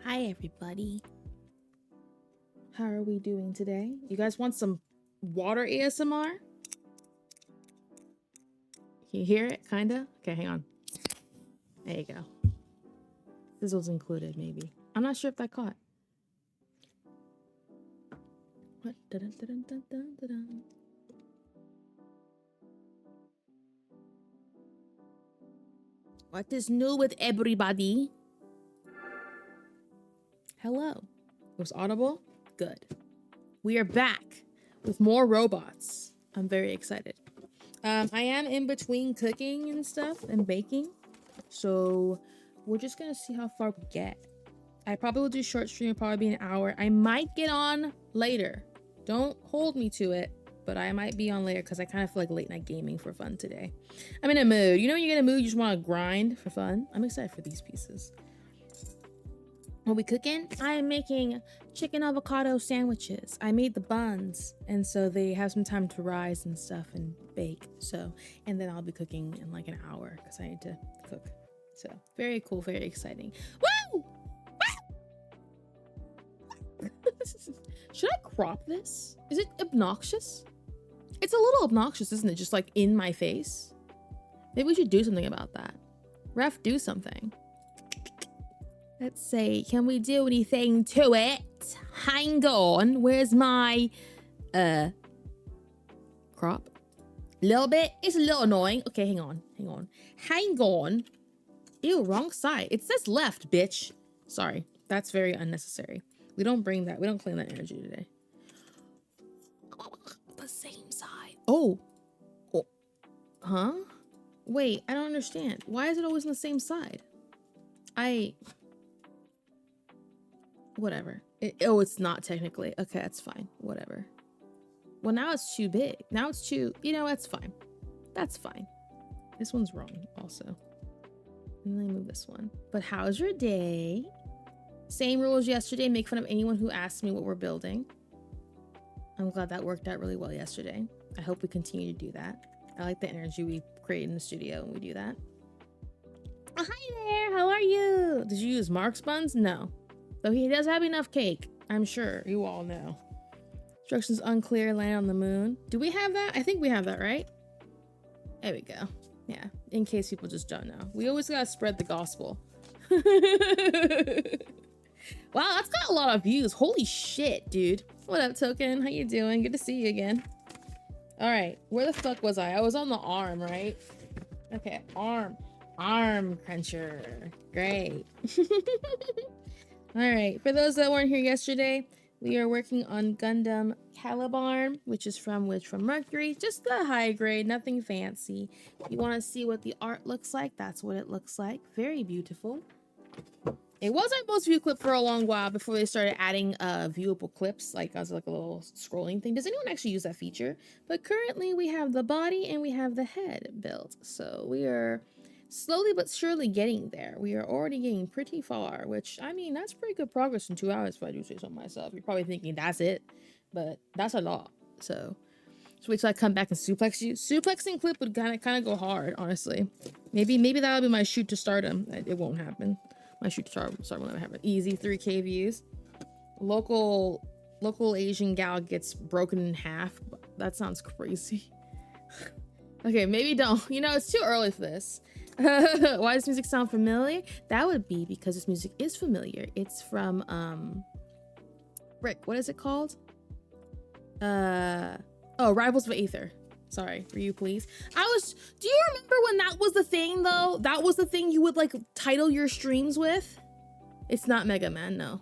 Hi, everybody. How are we doing today? You guys want some water ASMR? Can you hear it? Kinda? Okay, hang on. There you go. Sizzles included, maybe. I'm not sure if that caught. What? Dun-dun-dun-dun-dun-dun. What is new with everybody? Hello. It was audible? Good. We are back with more robots. I'm very excited. I am in between cooking and stuff and baking. So we're just gonna see how far we get. I probably will do short stream, probably be an hour. I might get on later. Don't hold me to it, but I might be on later because I kind of feel like late night gaming for fun today. I'm in a mood. You know when you get in a mood, you just want to grind for fun? I'm excited for these pieces. What we cooking? I am making chicken avocado sandwiches. I made the buns, and so they have some time to rise and stuff and bake. So, and then I'll be cooking in like an hour because I need to cook. So, very cool, very exciting. Woo! Should I crop this? Is it obnoxious? It's a little obnoxious, isn't it? Just like in my face. Maybe we should do something about that. Ref, do something. Let's see. Can we do anything to it? Hang on. Where's my crop? A little bit. It's a little annoying. Okay, hang on. Hang on. Hang on. Ew, wrong side. It says left, bitch. Sorry. That's very unnecessary. We don't bring that. We don't claim that energy today. The same side. Oh. Huh? Wait, I don't understand. Why is it always on the same side? Whatever. It's not technically. Okay, that's fine. Whatever. Well, now it's too big. Now it's too... You know, that's fine. That's fine. This one's wrong also. And let me move this one. But how's your day? Same rule as yesterday. Make fun of anyone who asks me what we're building. I'm glad that worked out really well yesterday. I hope we continue to do that. I like the energy we create in the studio when we do that. Oh, hi there. How are you? Did you use Mark's buns? No. Though he does have enough cake. I'm sure. You all know. Instructions unclear. Land on the moon. Do we have that? I think we have that, right? There we go. Yeah. In case people just don't know. We always gotta spread the gospel. Wow, that's got a lot of views. Holy shit, dude. What up, Token? How you doing? Good to see you again. All right, where the fuck was I? I was on the arm, right? Okay, arm cruncher. Great. All right, for those that weren't here yesterday, we are working on Gundam Calibarn, which is from Mercury. Just the high grade, nothing fancy. If you want to see what the art looks like, that's what it looks like. Very beautiful. It was our most viewed clip for a long while before they started adding viewable clips, like as like a little scrolling thing. Does anyone actually use that feature? But currently we have the body and we have the head built. So we are slowly but surely getting there. We are already getting pretty far, which, I mean, that's pretty good progress in 2 hours if I do say so myself. You're probably thinking that's it, but that's a lot. So wait till I come back and suplex you. Suplexing clip would kind of go hard, honestly. Maybe that'll be my shoot to stardom. It won't happen. My shoot to stardom will never happen. Easy 3K views. Local Asian gal gets broken in half. That sounds crazy. Okay, maybe don't. You know, it's too early for this. Why does music sound familiar? That would be because this music is familiar. It's from Rick, what is it called? Rivals of Aether. Sorry, Riyu, please. Do you remember when that was the thing though? That was the thing you would like title your streams with? It's not Mega Man, no.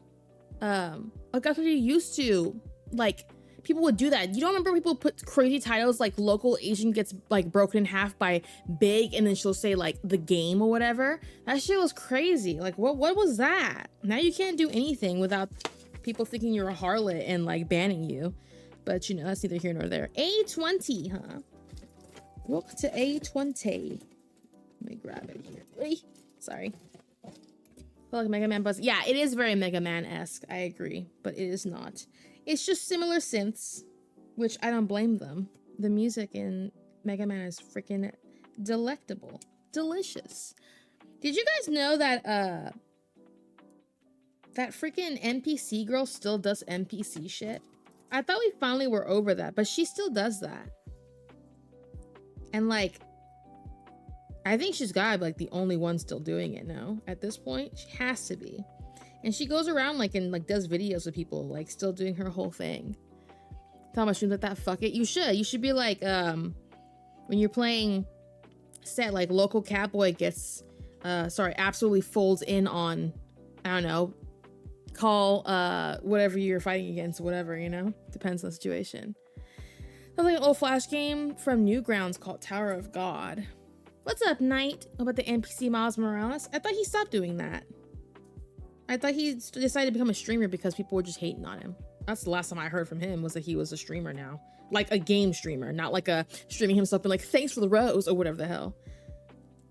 Like that's what you used to. Like, people would do that. You don't remember people put crazy titles like local Asian gets like broken in half by Big, and then she'll say like the game or whatever? That shit was crazy. Like what was that? Now you can't do anything without people thinking you're a harlot and like banning you. But you know, that's neither here nor there. A20, huh? Look to A20. Let me grab it here. Sorry. I feel like Mega Man buzz. Yeah, it is very Mega Man-esque. I agree, but it is not. It's just similar synths, which I don't blame them. The music in Mega Man is freaking delectable. Delicious. Did you guys know that That freaking NPC girl still does NPC shit. I thought we finally were over that, but she still does that. And like, I think she's gotta be like the only one still doing it now. At this point, she has to be. And she goes around like and like does videos of people like still doing her whole thing. Tell my streams like that, fuck it. You should be like, when you're playing set like local catboy gets, absolutely folds in on, I don't know, call whatever you're fighting against, whatever, you know, depends on the situation. Sounds like an old Flash game from Newgrounds called Tower of God. What's up, Knight? About the NPC Miles Morales? I thought he stopped doing that. I thought he decided to become a streamer because people were just hating on him. That's the last time I heard from him, was that he was a streamer now. Like a game streamer, not like a streaming himself and like, thanks for the rose or whatever the hell.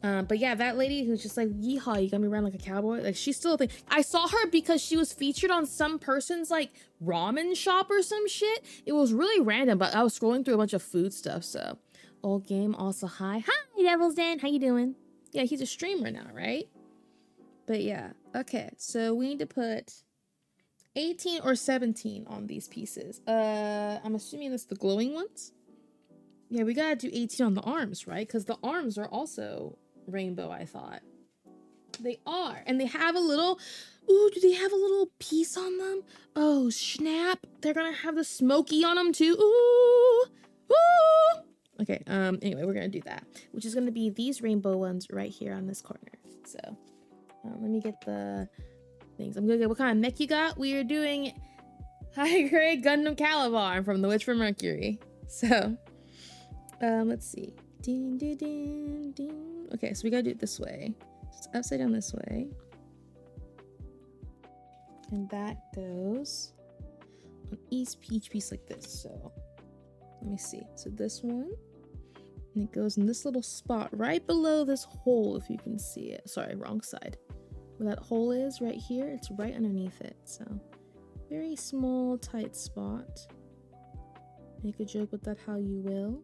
But yeah, that lady who's just like, yeehaw, you got me around like a cowboy. Like, she's still a thing. I saw her because she was featured on some person's like ramen shop or some shit. It was really random, but I was scrolling through a bunch of food stuff. So old game also hi. Hi, Devil's Den. How you doing? Yeah, he's a streamer now, right? But yeah, okay. So we need to put 18 or 17 on these pieces. I'm assuming that's the glowing ones. Yeah, we gotta do 18 on the arms, right? Because the arms are also rainbow, I thought. They are. And they have a little, ooh, do they have a little piece on them? Oh, snap. They're gonna have the smoky on them too. Ooh, ooh. Okay, anyway, we're gonna do that, which is gonna be these rainbow ones right here on this corner. So, let me get the things. I'm gonna get what kind of mech you got. We are doing high grade Gundam Calibarn from The Witch from Mercury. So, let's see. Ding, ding, ding, ding. Okay, so we gotta do it this way. So it's upside down this way. And that goes on each piece like this. So let me see. So this one, and it goes in this little spot right below this hole, if you can see it. Sorry, wrong side. Where that hole is right here, it's right underneath it. So very small, tight spot. Make a joke with that how you will.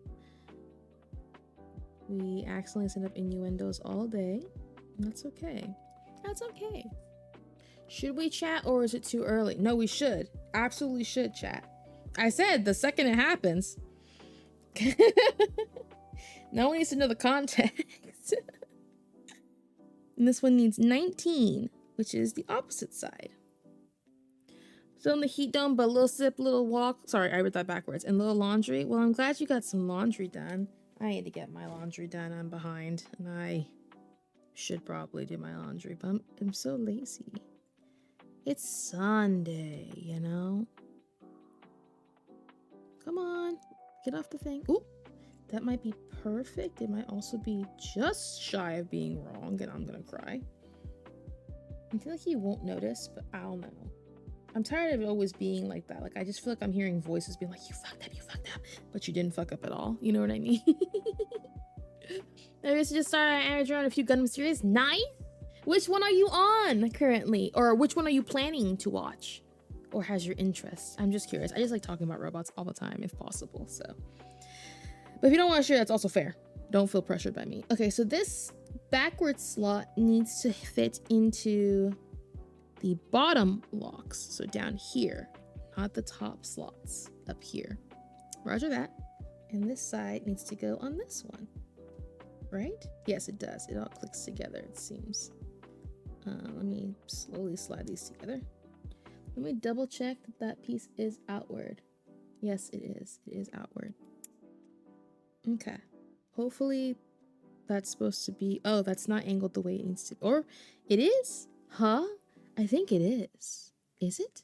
We accidentally send up innuendos all day. That's okay. That's okay. Should we chat or is it too early? No, we should. Absolutely should chat. I said the second it happens. No one needs to know the context. And this one needs 19, which is the opposite side. Still in the heat dome, but a little sip, little walk. Sorry, I read that backwards. And little laundry. Well, I'm glad you got some laundry done. I need to get my laundry done. I'm behind, and I should probably do my laundry, but I'm so lazy. It's Sunday, you know? Come on, get off the thing. Ooh, that might be perfect. It might also be just shy of being wrong, and I'm gonna cry. I feel like he won't notice, but I don't know. I'm tired of it always being like that. Like, I just feel like I'm hearing voices being like, you fucked up, but you didn't fuck up at all. You know what I mean? I used to just start on a few Gundam series. Nice. Which one are you on currently? Or which one are you planning to watch? Or has your interest? I'm just curious. I just like talking about robots all the time, if possible, so. But if you don't want to share, that's also fair. Don't feel pressured by me. Okay, so this backward slot needs to fit into the bottom locks, so down here, not the top slots, up here. Roger that. And this side needs to go on this one, right? Yes, it does. It all clicks together, it seems. Let me slowly slide these together. Let me double check that that piece is outward. Yes, it is. It is outward. Okay. Hopefully that's supposed to be, oh, that's not angled the way it needs to, or it is? Huh? I think it is. Is it?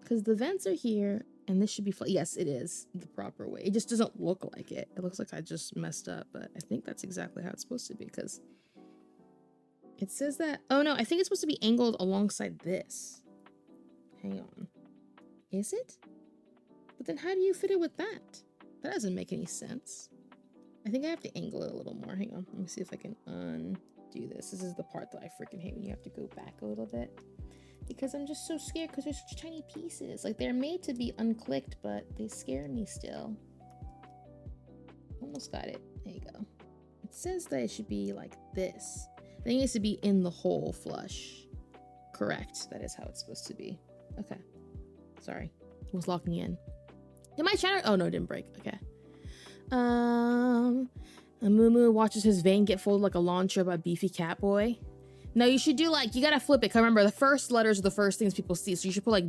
Because the vents are here, and this should be flat. Yes, it is the proper way. It just doesn't look like it. It looks like I just messed up, but I think that's exactly how it's supposed to be, because it says that. Oh no, I think it's supposed to be angled alongside this. Hang on. Is it? But then how do you fit it with that? That doesn't make any sense. I think I have to angle it a little more. Hang on. Let me see if I can undo this. This is the part that I freaking hate when you have to go back a little bit. Because I'm just so scared because they're such tiny pieces. Like, they're made to be unclicked, but they scare me still. Almost got it. There you go. It says that it should be like this. I think it needs to be in the hole flush. Correct. That is how it's supposed to be. Okay. Sorry. It was locking in. Did my channel? Oh no, it didn't break. Okay. Amumu watches his vein get folded like a lawn chair by Beefy Cat Boy. No, you should do like, you gotta flip it. Cause remember, the first letters are the first things people see. So you should put like,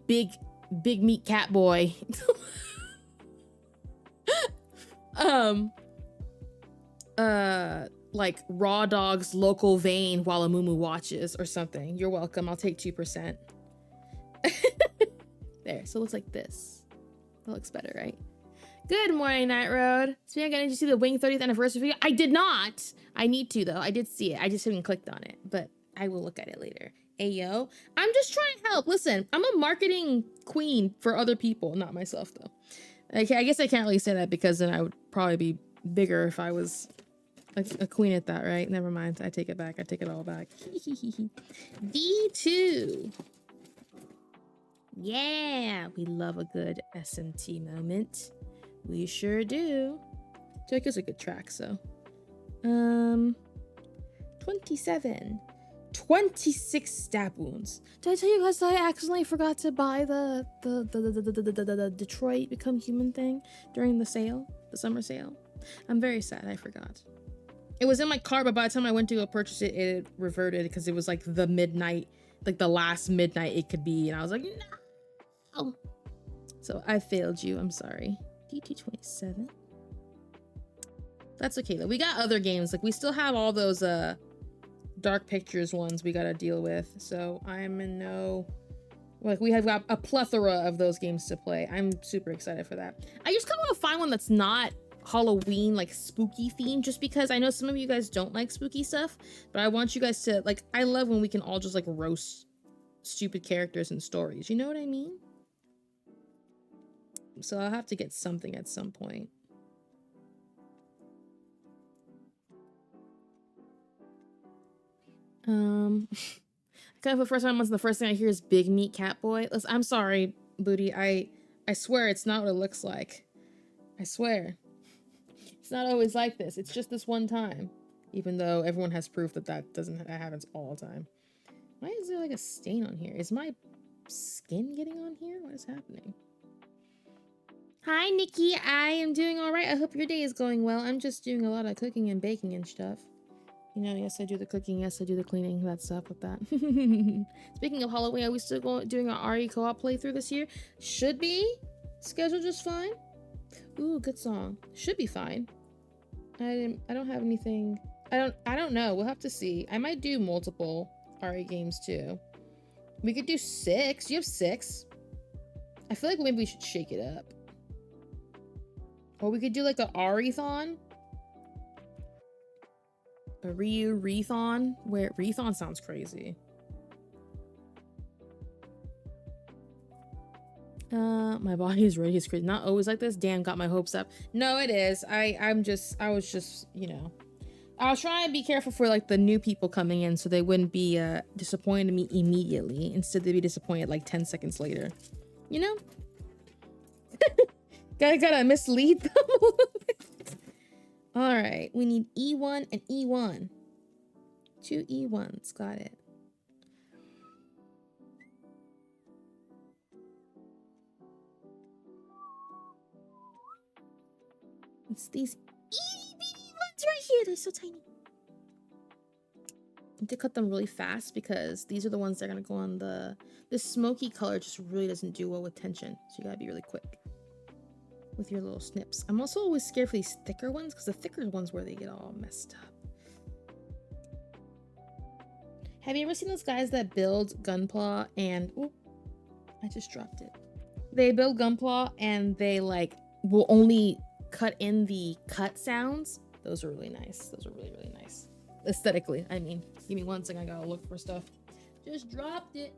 big meat cat boy. Like raw dog's local vein while Amumu watches or something. You're welcome. I'll take 2%. There. So it looks like this. That looks better, right? Good morning, Night Road. Speaking of, did you see the Wing 30th anniversary video? I did not. I need to though. I did see it. I just haven't clicked on it, but I will look at it later. Ayo, I'm just trying to help. Listen, I'm a marketing queen for other people, not myself though. Okay, I guess I can't really say that because then I would probably be bigger if I was a queen at that, right? Never mind. I take it back. I take it all back. D2. Yeah, we love a good SMT moment. We sure do. Tokyo's a good track, so. 27. 26 stab wounds. Did I tell you guys that I accidentally forgot to buy the Detroit Become Human thing during the sale, the summer sale? I'm very sad I forgot. It was in my car, but by the time I went to go purchase it, it reverted because it was like the midnight, like the last midnight it could be, and I was like, no. So I failed you. I'm sorry. DT27. That's okay though. We got other games. Like we still have all those Dark Pictures ones we gotta deal with. So I'm in no, like we have got a plethora of those games to play. I'm super excited for that. I just kind of want to find one that's not Halloween, like spooky themed, just because I know some of you guys don't like spooky stuff, but I want you guys to like, I love when we can all just like roast stupid characters and stories. You know what I mean? So I'll have to get something at some point. Kind of the first time once the first thing I hear is Big Meat Cat Boy. Listen, I'm sorry, Booty. I swear it's not what it looks like. I swear. It's not always like this. It's just this one time. Even though everyone has proof that that happens all the time. Why is there like a stain on here? Is my skin getting on here? What is happening? Hi, Nikki. I am doing all right. I hope your day is going well. I'm just doing a lot of cooking and baking and stuff. You know, yes, I do the cooking. Yes, I do the cleaning. That's up with that. Speaking of Halloween, are we still doing our RE co-op playthrough this year? Should be. Scheduled just fine. Ooh, good song. Should be fine. I don't have anything. I don't know. We'll have to see. I might do multiple RE games too. We could do 6. You have 6. I feel like maybe we should shake it up. Or we could do like a RE-thon. A Riyu Rethon, where Rethon sounds crazy. My body is ready. It's crazy. Not always like this. Damn, got my hopes up. No, it is. I was just, you know, I was trying to be careful for like the new people coming in so they wouldn't be disappointed in me immediately. Instead, they'd be disappointed like 10 seconds later. You know? Gotta mislead them a little bit. All right, we need E1 and E1. 2 E1s, got it. It's these itty bitty ones right here. They're so tiny. I need to cut them really fast because these are the ones that are gonna go on the. This smoky color just really doesn't do well with tension, so you gotta be really quick with your little snips. I'm also always scared for these thicker ones because the thicker ones where they get all messed up. Have you ever seen those guys that build Gunpla and ooh, I just dropped it. They build Gunpla and they like will only cut in the cut sounds? Those are really nice. Those are really, really nice. Aesthetically, I mean. Give me one second, I gotta look for stuff. Just dropped it.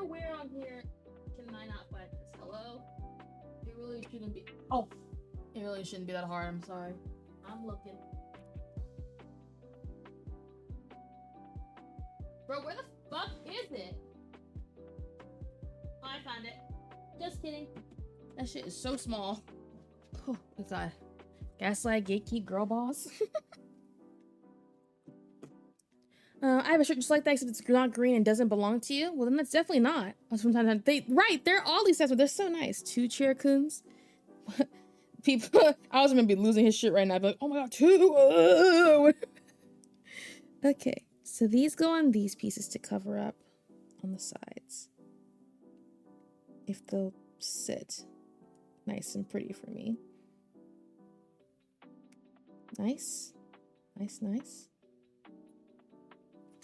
Where on here can I not find this? Hello? It really shouldn't be. Oh, it really shouldn't be that hard. I'm sorry. I'm looking. Bro, where the fuck is it? Oh, I found it. Just kidding. That shit is so small. Oh, God. Gaslight, gatekeep, girl boss. I have a shirt just like that, except it's not green and doesn't belong to you. Well, then that's definitely not. Sometimes they're all these sets, but they're so nice. 2 chair coons. People, I was gonna be losing his shit right now. I'd be like, oh my god, 2. Okay, so these go on these pieces to cover up on the sides. If they'll sit nice and pretty for me. Nice, nice, nice.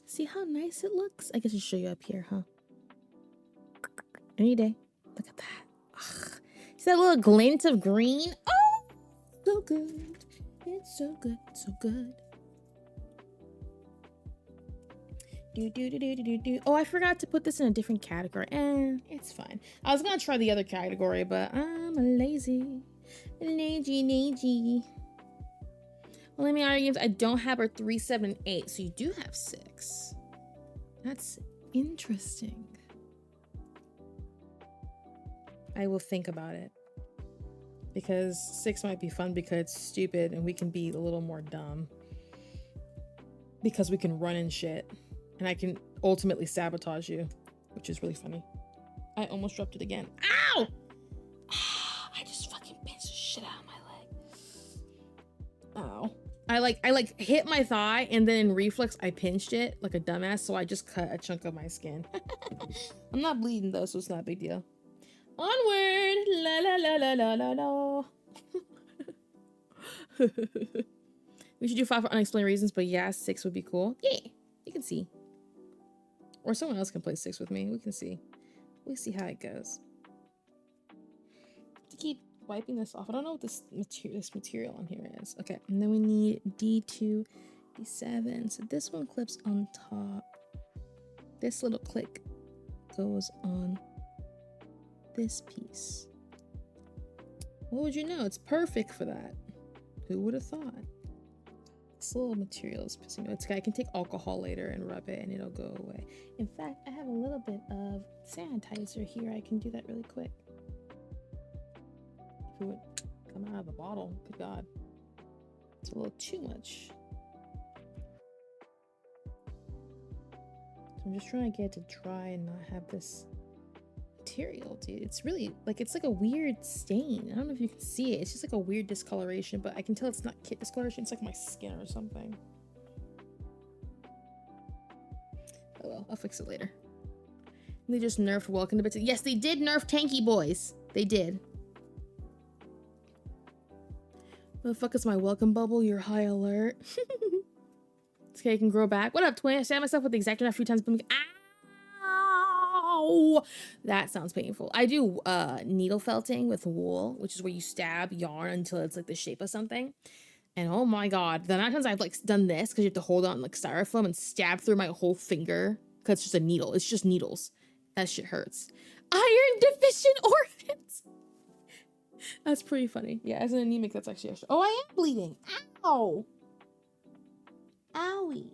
See how nice it looks? I guess I'll show you up here, huh? Any day. Look at that. Ugh. See that little glint of green? Oh, so good. It's so good, so good. Oh, I forgot to put this in a different category. It's fine. I was gonna try the other category, but I'm lazy. Lazy. Well, let me argue. I don't have our 3, 7, and 8, so you do have 6. That's interesting. I will think about it. Because 6 might be fun because it's stupid and we can be a little more dumb. Because we can run and shit. And I can ultimately sabotage you, which is really funny. I almost dropped it again. Ow! I just fucking pinched the shit out of my leg. Ow. I hit my thigh and then in reflex I pinched it like a dumbass, so I just cut a chunk of my skin. I'm not bleeding though, so it's not a big deal. Onward! La la la la la la la. We should do 5 for unexplained reasons, but yeah, 6 would be cool. Yeah, you can see. Or someone else can play 6 with me. We can see. We'll see how it goes. To keep wiping this off. I don't know what this material on here is. Okay, and then we need D2, D7. So this one clips on top. This little click goes on this piece. What would you know? It's perfect for that. Who would have thought? This little material is pissing me. I can take alcohol later and rub it and it'll go away. In fact, I have a little bit of sanitizer here. I can do that really quick. If it would come out of the bottle, good God. It's a little too much. So I'm just trying to get it to dry and not have this material, dude. It's really it's like a weird stain. I don't know if you can see it. It's just like a weird discoloration, but I can tell it's not kit discoloration. It's like my skin or something. Oh well, I'll fix it later. They just nerfed Welcome to Bits. Yes, they did nerf Tanky Boys. They did. What the fuck is my welcome bubble? You're high alert. This guy can grow back. What up, twin? I stabbed myself with the exacto a few times. Ow! That sounds painful. I do needle felting with wool, which is where you stab yarn until it's like the shape of something. And oh my god, the amount of times I've done this because you have to hold on styrofoam and stab through my whole finger because it's just a needle. It's just needles. That shit hurts. Iron deficient orphans. That's pretty funny. Yeah, as an anemic, that's actually extra. Oh, I am bleeding. Ow. Owie.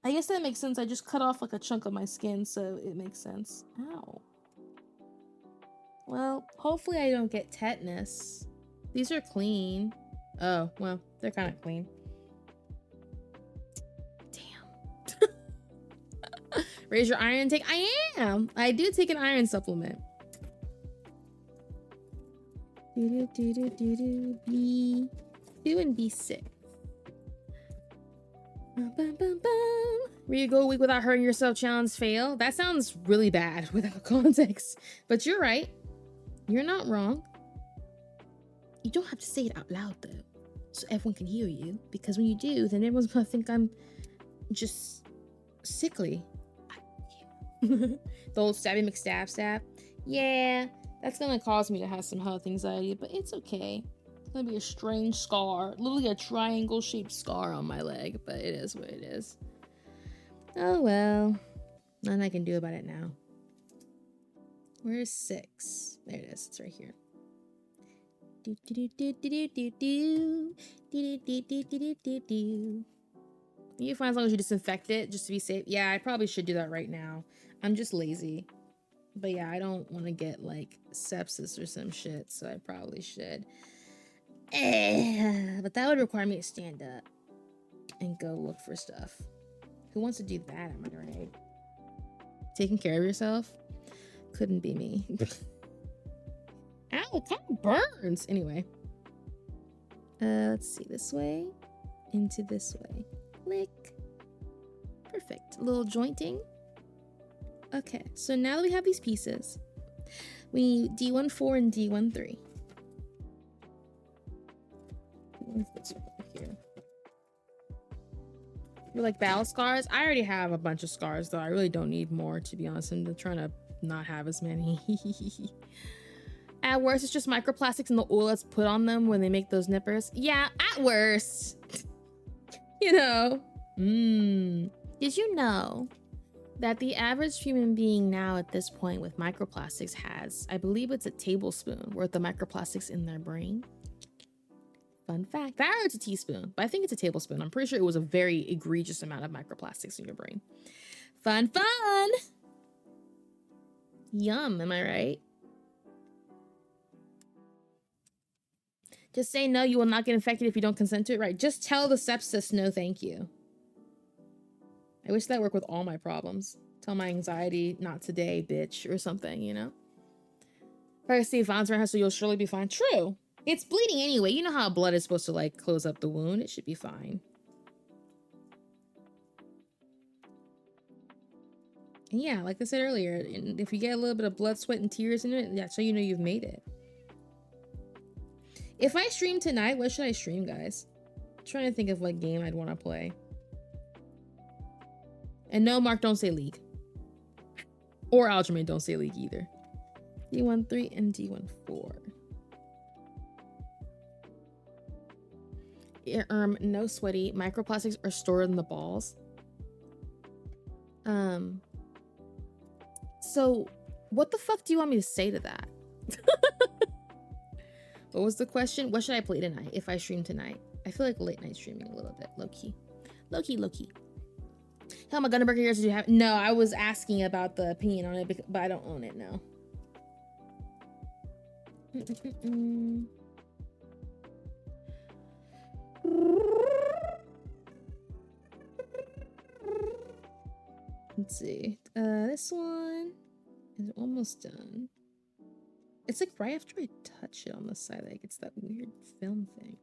I guess that makes sense. I just cut off a chunk of my skin, so it makes sense. Ow. Well, hopefully I don't get tetanus. These are clean. Oh, well, they're kind of clean. Damn. Raise your iron intake. I am. I do take an iron supplement. B2 and B6. Riyu, go a week without hurting yourself challenge fail. That sounds really bad without context. But you're right. You're not wrong. You don't have to say it out loud though, so everyone can hear you. Because when you do, then everyone's gonna think I'm just sickly. The old stabby McStab. Yeah. That's gonna cause me to have some health anxiety, but it's okay. It's gonna be a strange scar, literally a triangle-shaped scar on my leg, but it is what it is. Oh well, nothing I can do about it now. Where's 6? There it is. It's right here. You find as long as you disinfect it, just to be safe. Yeah, I probably should do that right now. I'm just lazy. But yeah, I don't want to get like sepsis or some shit, so I probably should. But that would require me to stand up and go look for stuff. Who wants to do that? Am I right? Taking care of yourself? Couldn't be me. Ow, it kind of burns. Anyway. Let's see. This way. Into this way. Click. Perfect. A little jointing. Okay. So now that we have these pieces, we need D14 and D13. This one here. We're like battle scars. I already have a bunch of scars, though. I really don't need more, to be honest. I'm trying to not have as many. At worst, it's just microplastics and the oil that's put on them when they make those nippers. Yeah, at worst. You know. Did you know that the average human being now at this point with microplastics has, I believe it's a tablespoon worth of microplastics in their brain? Fun fact. That it's a teaspoon, but I think it's a tablespoon. I'm pretty sure it was a very egregious amount of microplastics in your brain. Fun. Yum, am I right? Just say no, you will not get infected if you don't consent to it. Right, just tell the sepsis no thank you. I wish that worked with all my problems. Tell my anxiety, not today, bitch, or something, you know? If I see Von's around, so you'll surely be fine. True. It's bleeding anyway. You know how blood is supposed to, like, close up the wound? It should be fine. And yeah, like I said earlier, if you get a little bit of blood, sweat, and tears in it, that's how you know you've made it. If I stream tonight, what should I stream, guys? I'm trying to think of what game I'd want to play. And no, Mark, don't say League. Or Aljamain, don't say League either. D13 and D14. No sweaty. Microplastics are stored in the balls. So what the fuck do you want me to say to that? What was the question? What should I play tonight if I stream tonight? I feel like late night streaming a little bit. Low-key. Hell, my Gundam years, did you have? No, I was asking about the opinion on it, but I don't own it now. Let's see. This one is almost done. It's like right after I touch it on the side, like it's that weird film thing.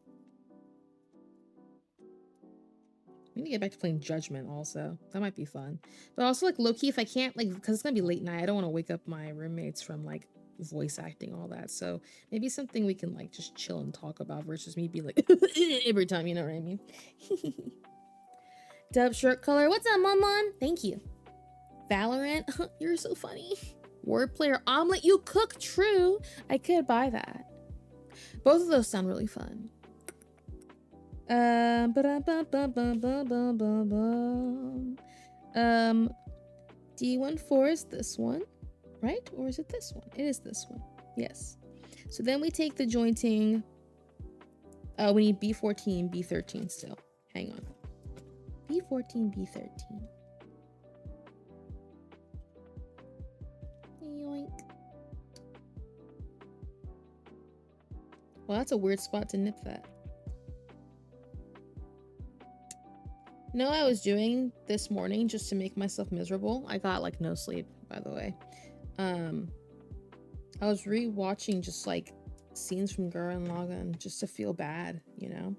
We need to get back to playing Judgment also. That might be fun. But also like low-key, if I can't, like, because it's gonna be late night, I don't want to wake up my roommates from like voice acting, all that. So maybe something we can like just chill and talk about versus me be like every time, you know what I mean? Dub shirt color. What's up, Mon? Thank you. Valorant. You're so funny. Word player omelet. You cook. True. I could buy that. Both of those sound really fun. D14 is this one, right? Or is it this one? It is this one. Yes. So then we take the jointing. We need B14, B13 still. Hang on. B14, B13. Yoink. Well, that's a weird spot to nip that. You know what I was doing this morning just to make myself miserable? I got like no sleep, by the way. I was re-watching just like scenes from Gurren Lagann just to feel bad, you know?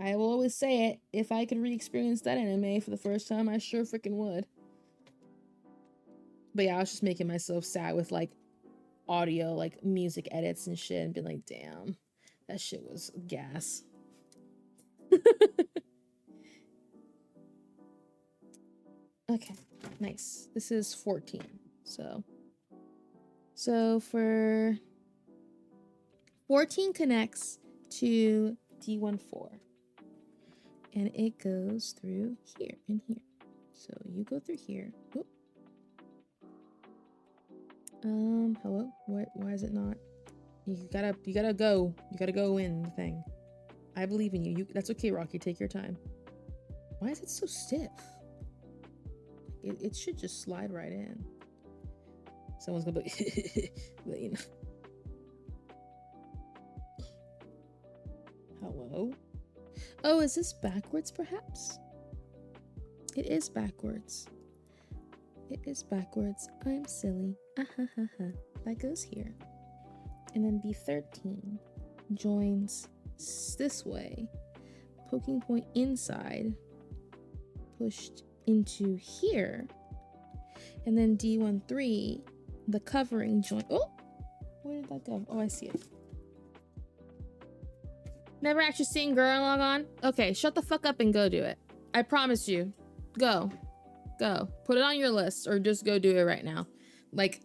I will always say it, if I could re-experience that anime for the first time, I sure freaking would. But yeah, I was just making myself sad with like audio, like music edits and shit, and being like, damn, that shit was gas. Okay, nice. This is 14. So for 14 connects to D14. And it goes through here and here. So you go through here. Oop. Hello? Why is it not? You gotta go. You gotta go in the thing. I believe in you. That's okay, Rocky. Take your time. Why is it so stiff? It should just slide right in. Someone's gonna be but you know. Hello? Oh, is this backwards perhaps? It is backwards. It is backwards. I'm silly. That goes here. And then B13 joins this way. Poking point inside. Pushed into here. And then D13, the covering joint. Oh! Where did that go? Oh, I see it. Never actually seen Girl Log On? Okay, shut the fuck up and go do it. I promise you. Go. Go. Put it on your list or just go do it right now. Like,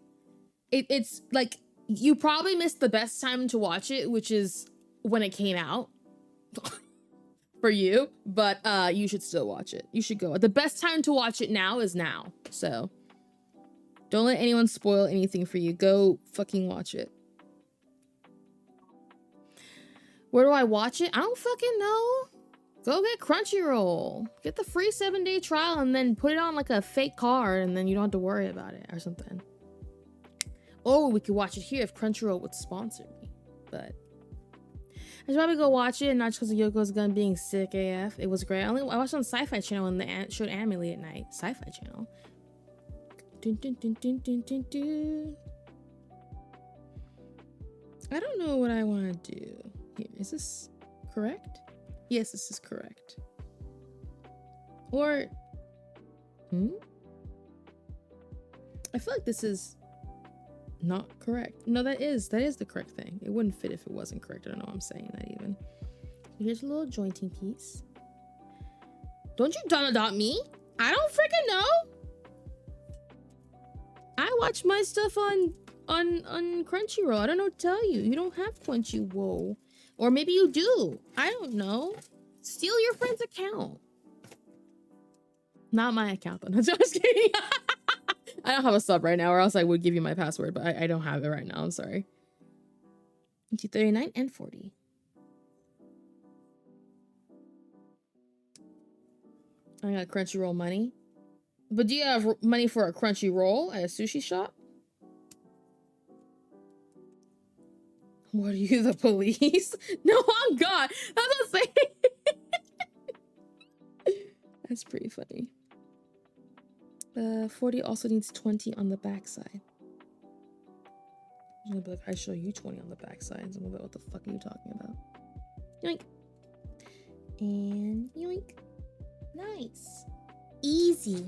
it's like, you probably missed the best time to watch it, which is when it came out. For you, but you should still watch it. You should go. The best time to watch it now is now. So, don't let anyone spoil anything for you. Go fucking watch it. Where do I watch it? I don't fucking know. Go get Crunchyroll. Get the free 7-day trial and then put it on like a fake card and then you don't have to worry about it or something. Or we could watch it here if Crunchyroll would sponsor me. But I should probably go watch it, not just because of Yoko's gun being sick AF. It was great. I watched it on Sci-Fi Channel when they showed anime late at night. Sci-Fi Channel. Dun, dun, dun, dun, dun, dun, dun. I don't know what I want to do. Here, is this correct? Yes, this is correct. Or, I feel like this is not correct. No, that is the correct thing. It wouldn't fit if it wasn't correct. I don't know why I'm saying that even. Here's a little jointing piece. Don't you dot me? I don't freaking know. I watch my stuff on Crunchyroll. I don't know what to tell you. You don't have Crunchyroll. Or maybe you do. I don't know. Steal your friend's account. Not my account, though. No, just kidding. I don't have a sub right now, or else I would give you my password, but I don't have it right now. I'm sorry. 39 and 40. I got Crunchyroll money. But do you have money for a Crunchyroll at a sushi shop? What are you, the police? No, I'm God. That's what I'm saying. That's pretty funny. 40 also needs 20 on the backside. I'm gonna be like, I show you 20 on the backside. And someone will be like, what the fuck are you talking about? Yoink. And yoink. Nice. Easy.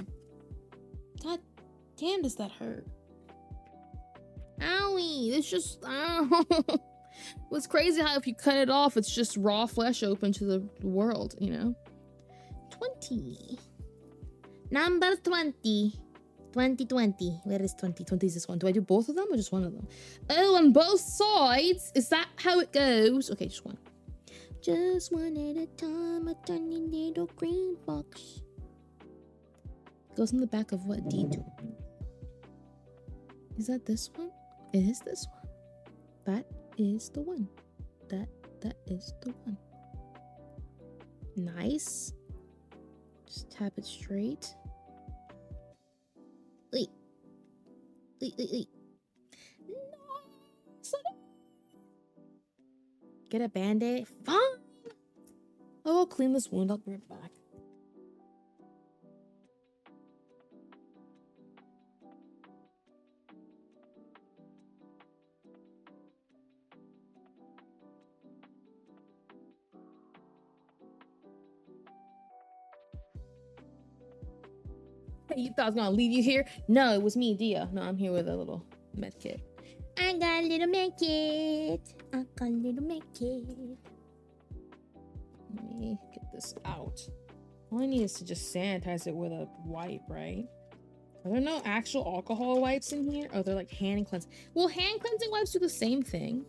God damn, does that hurt? Owie. It's just, ow. What's crazy how if you cut it off, it's just raw flesh open to the world, you know? 20. Number 20. 20. Where is 20? 20 is this one. Do I do both of them or just one of them? Oh, on both sides? Is that how it goes? Okay, just one. Just one at a time, a tiny little green box. Goes in the back of what D2? Is that this one? It is this one. That is the one. That is the one. Nice. Just tap it straight. Wait. No. Get a band-aid. Fine. I'll clean this wound. I'll be right back. You thought I was gonna leave you here? No, it was me, Dia. No, I'm here with a little med kit. I got a little med kit. Let me get this out. All I need is to just sanitize it with a wipe, right? Are there no actual alcohol wipes in here? Oh, they're like hand cleansing. Well, hand cleansing wipes do the same thing.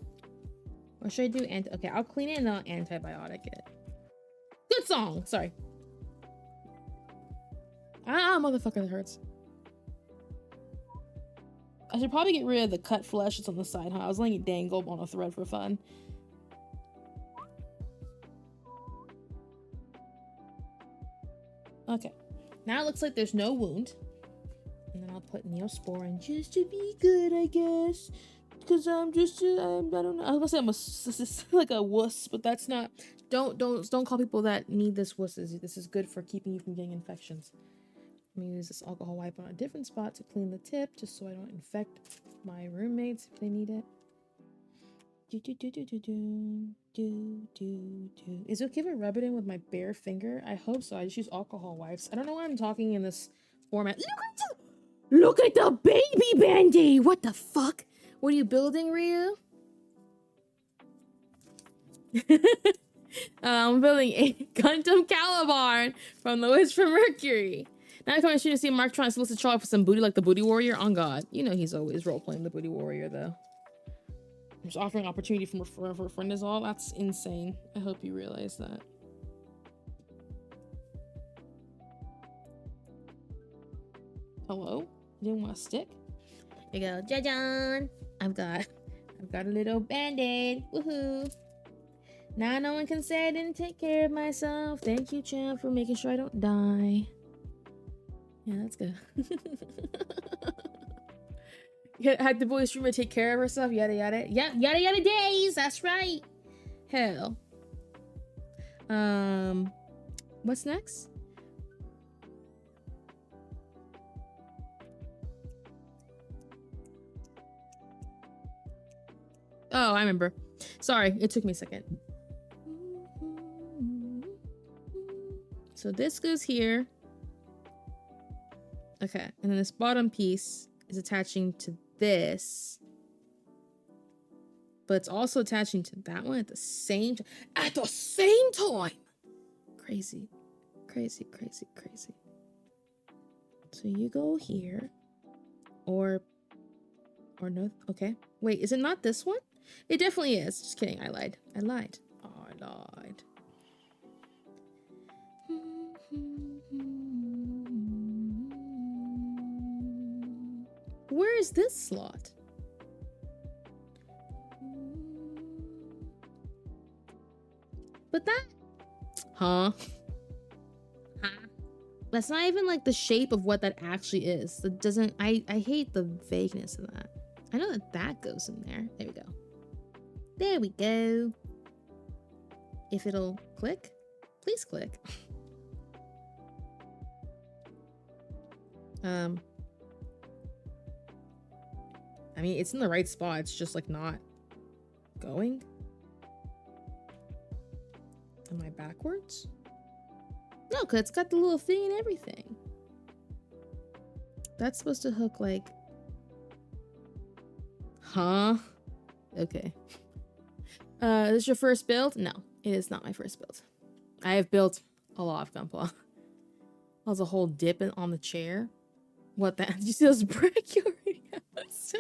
Or should I do okay, I'll clean it and I'll antibiotic it. Good song. Sorry. Ah, motherfucker, that hurts. I should probably get rid of the cut flesh that's on the side, huh? I was letting it dangle on a thread for fun. Okay. Now it looks like there's no wound. And then I'll put Neosporin just to be good, I guess. Because I'm just, I don't know. I was gonna say I'm like a wuss, but that's not. Don't call people that need this wusses. This is good for keeping you from getting infections. I'm gonna use this alcohol wipe on a different spot to clean the tip, just so I don't infect my roommates if they need it. Is it okay if I rub it in with my bare finger? I hope so. I just use alcohol wipes. I don't know why I'm talking in this format. Look at the baby Bandy! What the fuck? What are you building, Riyu? I'm building a Gundam Calibarn from the Wish from Mercury. Now coming soon to see Mark trying to solicit Charlie for some booty like the Booty Warrior. On God. You know he's always role-playing the Booty Warrior, though. Just offering opportunity for a friend is all. That's insane. I hope you realize that. Hello? You didn't want a stick? Here you go. Jajan! I've got a little band-aid. Woohoo! Now no one can say I didn't take care of myself. Thank you, champ, for making sure I don't die. Yeah, that's good. Had the boy streamer take care of herself, yada yada. Yep, yada yada days, that's right. Hell. What's next? Oh, I remember. Sorry, it took me a second. So this goes here. Okay, and then this bottom piece is attaching to this, but it's also attaching to that one at the same time. At the same time! Crazy, crazy, crazy, crazy. So you go here, or no, okay. Wait, is it not this one? It definitely is. Just kidding, I lied. I lied. Oh, I lied. Where is this slot? But that... Huh? That's not even like the shape of what that actually is. That doesn't... I hate the vagueness of that. I know that goes in there. There we go. There we go. If it'll click, please click. I mean, it's in the right spot. It's just like not going. Am I backwards? No, because it's got the little thing and everything. That's supposed to hook like... Huh? Okay. Is this your first build? No, it is not my first build. I have built a lot of Gunpla. There's a whole dip on the chair. What the? Did you see those brachioid house?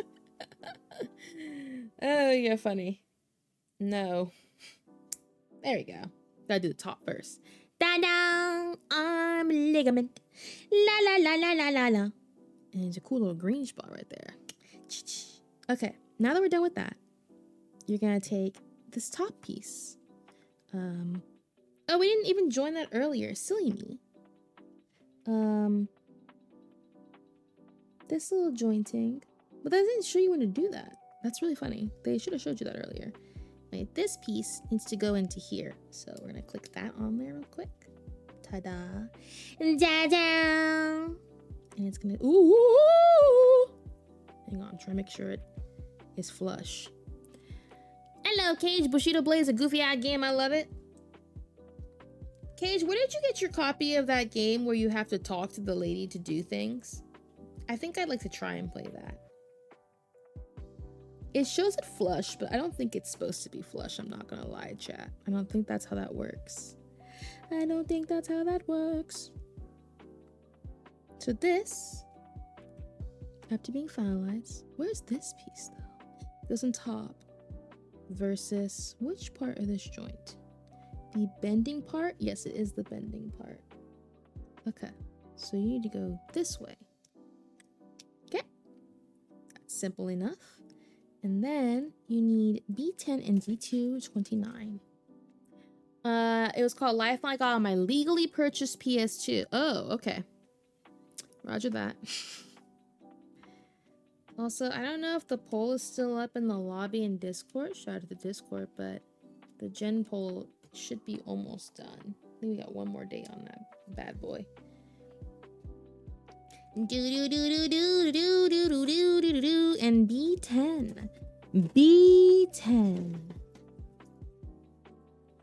Oh, you're funny. No. There we go. Gotta do the top first. Da-da! Arm ligament. La la la la la la la. And there's a cool little green spot right there. Okay, now that we're done with that, you're gonna take this top piece. Oh, we didn't even join that earlier. Silly me. This little jointing, but that didn't show you when to do that. That's really funny. They should have showed you that earlier. Right, this piece needs to go into here. So we're gonna click that on there real quick. Ta-da. Da-da. And it's gonna, ooh. Hang on, try to make sure it is flush. Hello, Cage. Bushido Blaze, a goofy-eyed game. I love it. Cage, where did you get your copy of that game where you have to talk to the lady to do things? I think I'd like to try and play that. It shows it flush, but I don't think it's supposed to be flush. I'm not gonna lie, chat. I don't think that's how that works. I don't think that's how that works. So this, after being finalized, where's this piece though? It goes on top versus which part of this joint? The bending part? Yes, it is the bending part. Okay, so you need to go this way. Okay, that's simple enough. And then you need B10 and B229. It was called Lifeline. I got on my legally purchased PS2. Oh, okay. Roger that. Also, I don't know if the poll is still up in the lobby in Discord. Shout out to the Discord, but the gen poll should be almost done. I think we got one more day on that bad boy. And B10. B10.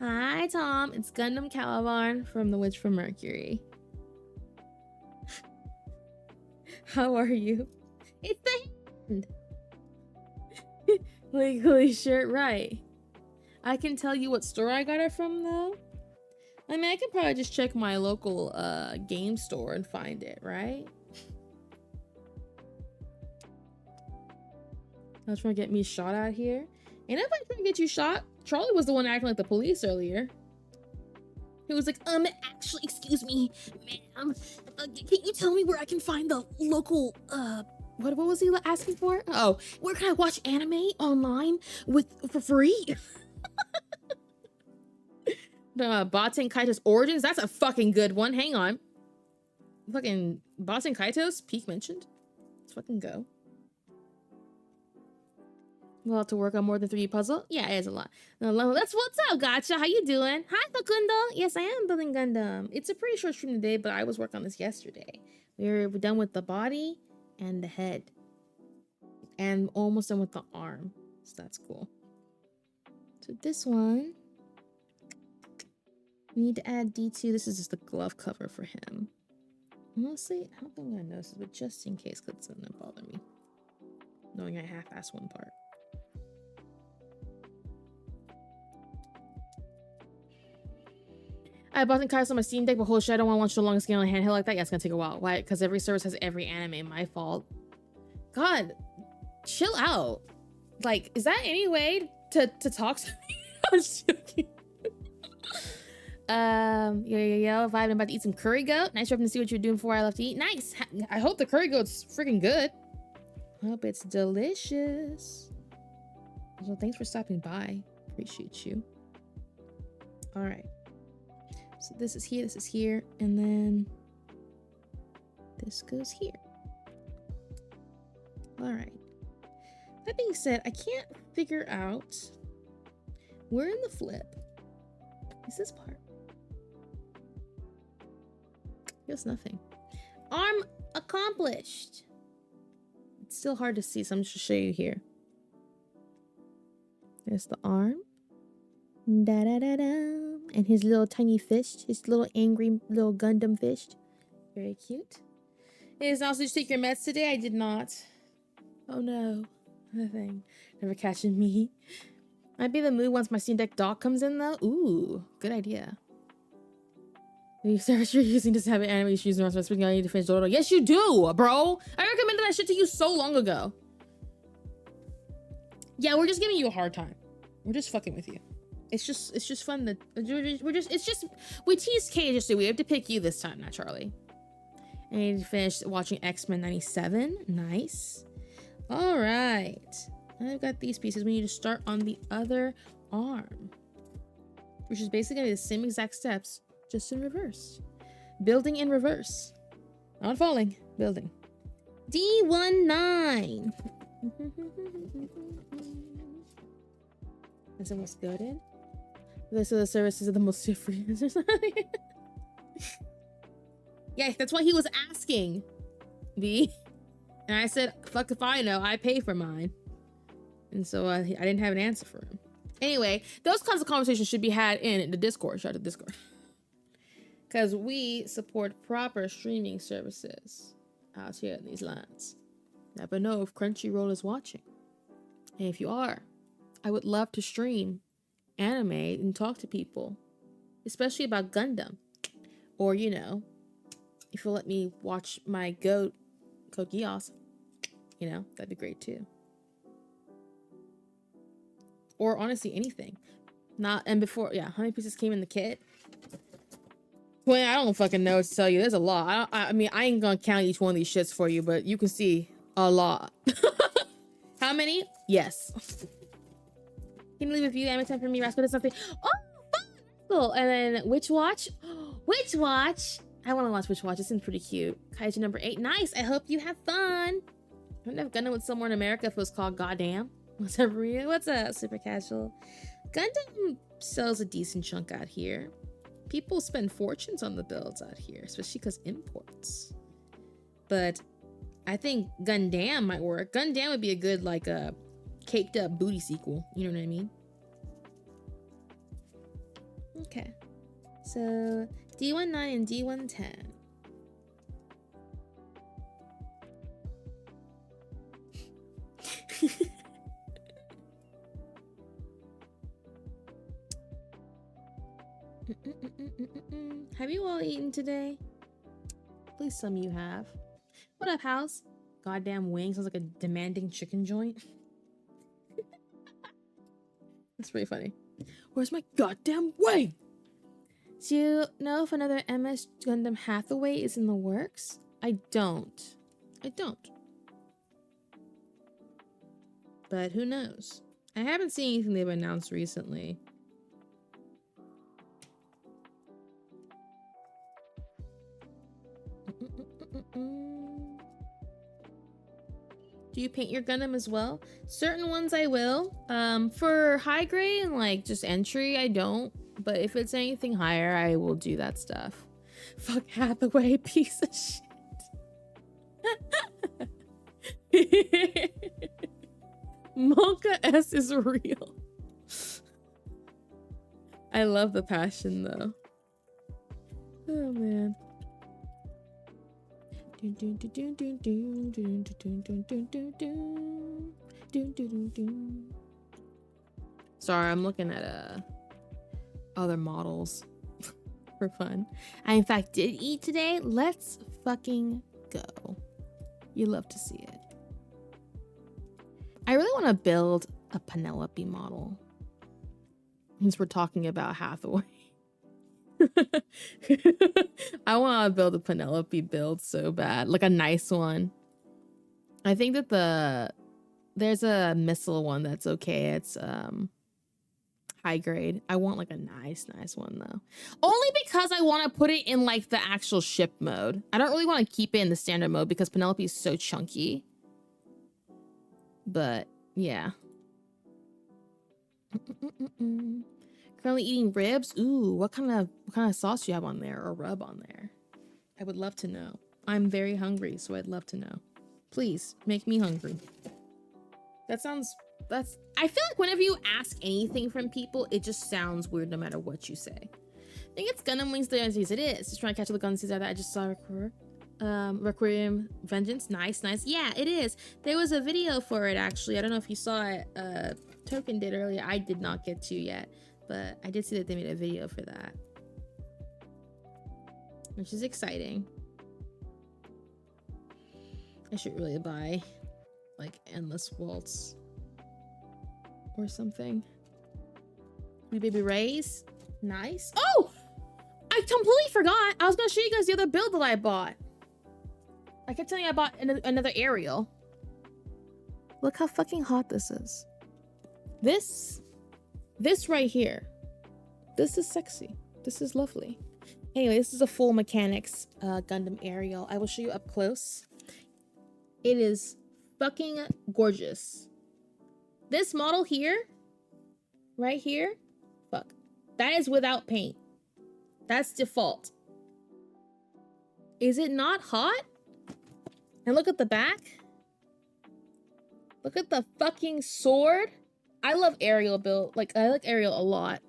Hi, Tom. It's Gundam Calibarn from The Witch from Mercury. How are you? It's the hand. Legally shirt, right. I can tell you what store I got it from, though. I mean, I could probably just check my local game store and find it, right? I was trying to get me shot out here. Ain't nobody trying to get you shot. Charlie was the one acting like the police earlier. He was like, actually, excuse me, ma'am. Can you tell me where I can find the local, what was he asking for? Oh, where can I watch anime online for free? Baten Kaito's Origins? That's a fucking good one. Hang on. Fucking Baten Kaito's peak mentioned. Let's fucking go. We'll have to work on more than 3D puzzle. Yeah, it is a lot. That's what's up, Gotcha. How you doing? Hi, Facundo. Yes, I am building Gundam. It's a pretty short stream today, but I was working on this yesterday. We're done with the body and the head. And almost done with the arm. So that's cool. So this one, we need to add D2. This is just the glove cover for him. Honestly, I don't think I'm gonna notice this, but just in case, because it's gonna bother me. Knowing I half-assed one part. I bought the cards on my Steam Deck, but holy shit, I don't want to watch the longest game on a handheld like that. Yeah, it's gonna take a while. Why? Because every service has every anime. My fault. God, chill out. Like, is that any way to talk to me? I'm joking. Yo, vibe. I'm about to eat some curry goat. Nice to see what you're doing before I left to eat. Nice. I hope the curry goat's freaking good. I hope it's delicious. Well, thanks for stopping by. Appreciate you. All right. So this is here, and then this goes here. All right. That being said, I can't figure out where in the flip is this part. There's nothing. Arm accomplished. It's still hard to see, so I'm just gonna show you here. There's the arm. Da da da da. And his little tiny fist, his little angry little Gundam fist. Very cute. Is also, did you take your meds today? I did not. Oh no. Nothing. Never catching me. Might be the mood once my Steam Deck dock comes in though. Ooh, good idea. The service you're using doesn't have anime issues and I'm speaking. I need to finish Doro. Yes, you do, bro. I recommended that shit to you so long ago. Yeah, we're just giving you a hard time. We're just fucking with you. It's just fun that we tease Kay just so we have to pick you this time, not Charlie. I need to finish watching X-Men 97. Nice. All right. I've got these pieces. We need to start on the other arm, which is basically the same exact steps, just in reverse. Building in reverse. Not falling, building. D19. Is almost goaded. This of the services are the most free. Yeah, that's what he was asking, B. And I said, fuck if I know, I pay for mine. And so I didn't have an answer for him. Anyway, those kinds of conversations should be had in the Discord. Shout out to Discord. Because we support proper streaming services out here in these lands. Never know if Crunchyroll is watching. And if you are, I would love to stream anime and talk to people, especially about Gundam. Or, you know, if you'll let me watch my goat, Code Geass, you know, that'd be great too. Or honestly, anything. And before, yeah, how many pieces came in the kit? 20, I don't fucking know what to tell you. There's a lot. I mean, I ain't gonna count each one of these shits for you, but you can see a lot. How many? Yes. Can you leave a view? Anime time for me, Rascal did something. Oh, fun! Cool. And then Witch Watch. Witch Watch. I want to watch Witch Watch. It seems pretty cute. Kaiju number 8. Nice. I hope you have fun. I wonder if Gundam would sell more in America if it was called Goddamn. What's up, Riyu? What's up, Super Casual? Gundam sells a decent chunk out here. People spend fortunes on the builds out here, especially because imports. But I think Gundam might work. Gundam would be a good, like, a caked up booty sequel. You know what I mean? Okay. So, D19 and D110. Have you all eaten today? Please, some of you have. What up, house? Goddamn wing sounds like a demanding chicken joint. That's pretty funny. Where's my goddamn wing? Do you know if another MS Gundam Hathaway is in the works? I don't. But who knows? I haven't seen anything they've announced recently. Do you paint your Gundam as well? Certain ones I will. For high grade and like just entry, I don't. But if it's anything higher, I will do that stuff. Fuck Hathaway, piece of shit. Monka S is real. I love the passion though. Oh man. Sorry, I'm looking at other models for fun. I in fact did eat today. Let's fucking go. You love to see it. I really want to build a Penelope model since we're talking about Hathaway. I want to build a Penelope build so bad, like a nice one. I think that there's a missile one that's okay. It's high grade. I want like a nice one though. Only because I want to put it in like the actual ship mode. I don't really want to keep it in the standard mode because Penelope is so chunky. But yeah. Currently eating ribs. Ooh, what kind of sauce do you have on there or rub on there? I would love to know. I'm very hungry, so I'd love to know. Please make me hungry. I feel like whenever you ask anything from people, it just sounds weird no matter what you say. I think it's Gundam Wings the It is. Just trying to catch all the Gundam that I just saw. Requiem Vengeance. Nice. Yeah, it is. There was a video for it actually. I don't know if you saw it. Token did earlier. I did not get to yet. But I did see that they made a video for that, which is exciting. I should really buy like Endless Waltz or something. My baby Rays. Nice. Oh! I completely forgot. I was going to show you guys the other build that I bought. I kept telling you I bought another aerial. Look how fucking hot this is. This right here, this is sexy. This is lovely. Anyway, this is a full mechanics Gundam aerial. I will show you up close. It is fucking gorgeous. This model here, right here, fuck, that is without paint. That's default. Is it not hot? And look at the back. Look at the fucking sword. I love aerial build. Like, I like aerial a lot.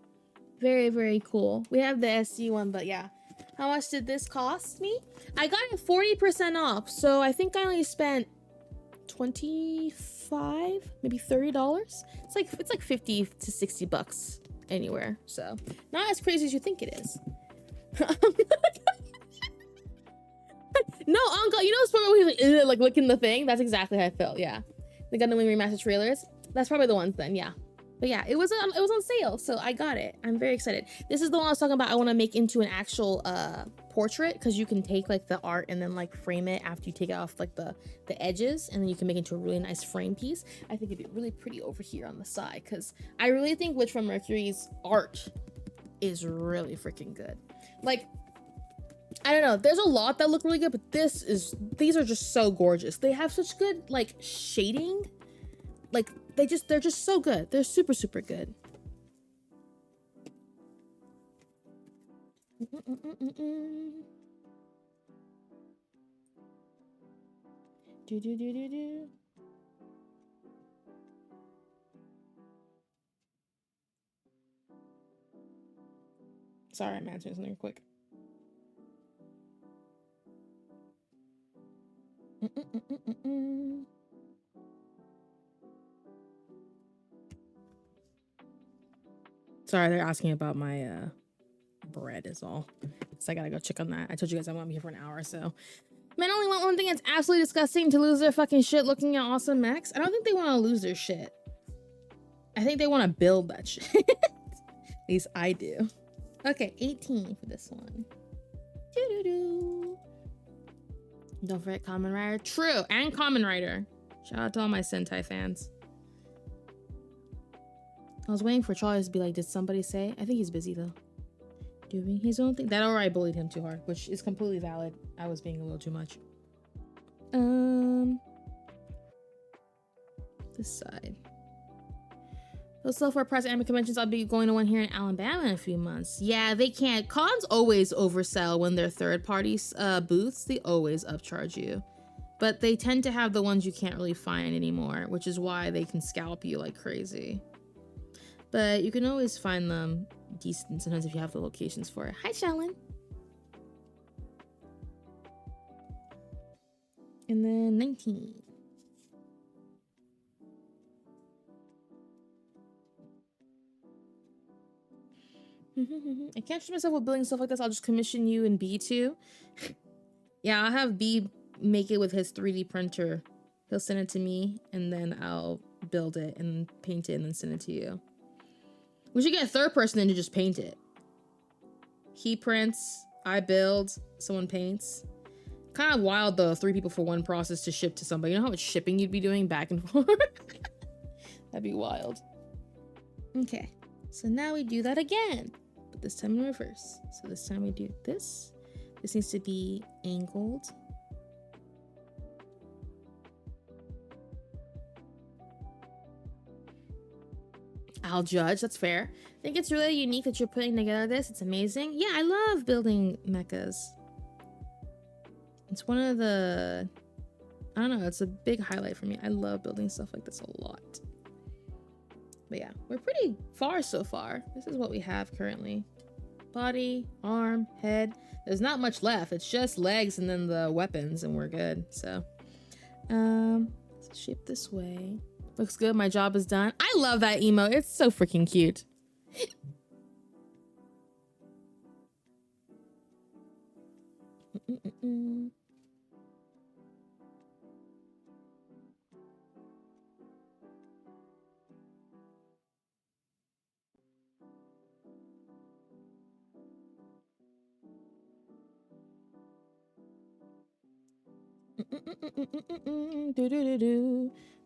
Very, very cool. We have the SC one, but yeah. How much did this cost me? I got it 40% off, so I think I only spent $25, maybe $30. It's like 50 to 60 bucks anywhere, so not as crazy as you think it is. No, Uncle, you know this part where he's like licking the thing? That's exactly how I felt, yeah. The Gundam Wing Remastered trailers. That's probably the ones then, yeah. But yeah, it was on sale, so I got it. I'm very excited. This is the one I was talking about. I want to make into an actual portrait, because you can take like the art and then like frame it after you take it off like the edges, and then you can make it into a really nice frame piece. I think it'd be really pretty over here on the side, because I really think Witch from Mercury's art is really freaking good. Like, I don't know. There's a lot that look really good, but these are just so gorgeous. They have such good like shading. Like they're just so good. They're super, super good. Do. Sorry, I'm answering something quick. Sorry, they're asking about my bread is all. So I gotta go check on that. I told you guys I won't be here for an hour, so. Men only want one thing. It's absolutely disgusting to lose their fucking shit looking at awesome mechs. I don't think they want to lose their shit. I think they want to build that shit. At least I do. Okay, 18 for this one. Doo-doo-doo. Don't forget Kamen Rider. True, and Kamen Rider. Shout out to all my Sentai fans. I was waiting for Charlie to be like, did somebody say? I think he's busy though. Doing his own thing. That or I bullied him too hard, which is completely valid. I was being a little too much. This side. Those software press anime conventions, I'll be going to one here in Alabama in a few months. Yeah, they can't. Cons always oversell when they're third-party booths. They always upcharge you. But they tend to have the ones you can't really find anymore, which is why they can scalp you like crazy. But you can always find them decent sometimes if you have the locations for it. Hi, Shallon. And then 19. I can't trust myself with building stuff like this. I'll just commission you and B too. Yeah, I'll have B make it with his 3D printer. He'll send it to me and then I'll build it and paint it and then send it to you. We should get a third person in to just paint it. He prints, I build, someone paints. Kind of wild though, 3 people for one process to ship to somebody. You know how much shipping you'd be doing back and forth? That'd be wild. Okay, so now we do that again, but this time in reverse. So this time we do this. This needs to be angled. I'll judge, that's fair. I think it's really unique that you're putting together this. It's amazing. Yeah, I love building mechas. It's one of the, I don't know, it's a big highlight for me. I love building stuff like this a lot. But yeah, we're pretty far so far. This is what we have currently. Body, arm, head. There's not much left. It's just legs and then the weapons and we're good. So, let's shape this way. Looks good. My job is done. I love that emo. It's so freaking cute.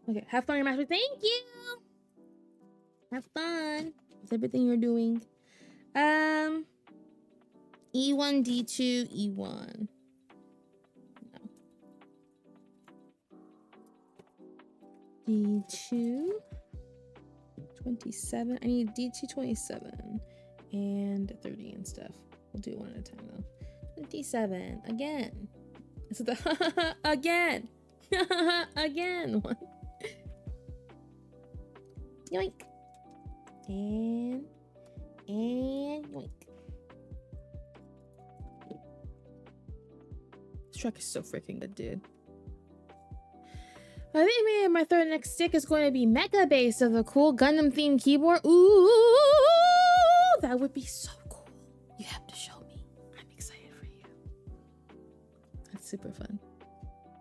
Okay, have fun, your master. Thank you. Have fun with everything you're doing. E1, D2, E1. No. D2, 27. I need D2, 27 and 30 and stuff. We'll do it one at a time though. 27 again. Is it the again? Again one. Yoink. And yoink. This truck is so freaking good, dude. I think maybe my third next stick is going to be mecha based of a cool Gundam themed keyboard. Ooh, that would be so cool. You have to show me. I'm excited for you. That's super fun.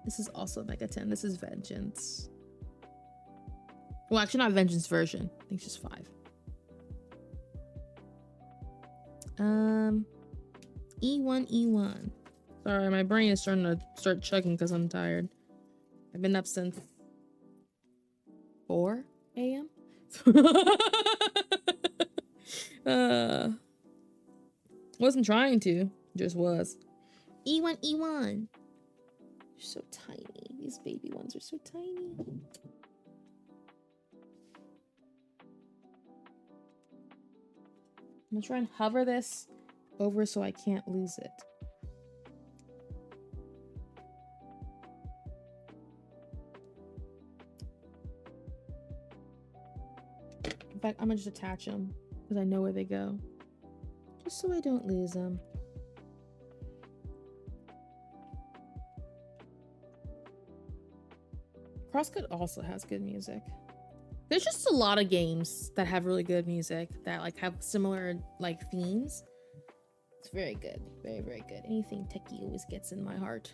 This is also Mega 10. This is Vengeance. Well, actually not Vengeance version. I think it's just 5. E1. Sorry, my brain is starting to start chugging because I'm tired. I've been up since 4 a.m. Wasn't trying to, just was. E1, E1. They're so tiny. These baby ones are so tiny. I'm gonna try and hover this over so I can't lose it. In fact, I'm gonna just attach them because I know where they go. Just so I don't lose them. Crosscut also has good music. There's just a lot of games that have really good music that like have similar like themes. It's very good. Very, very good. Anything techie always gets in my heart.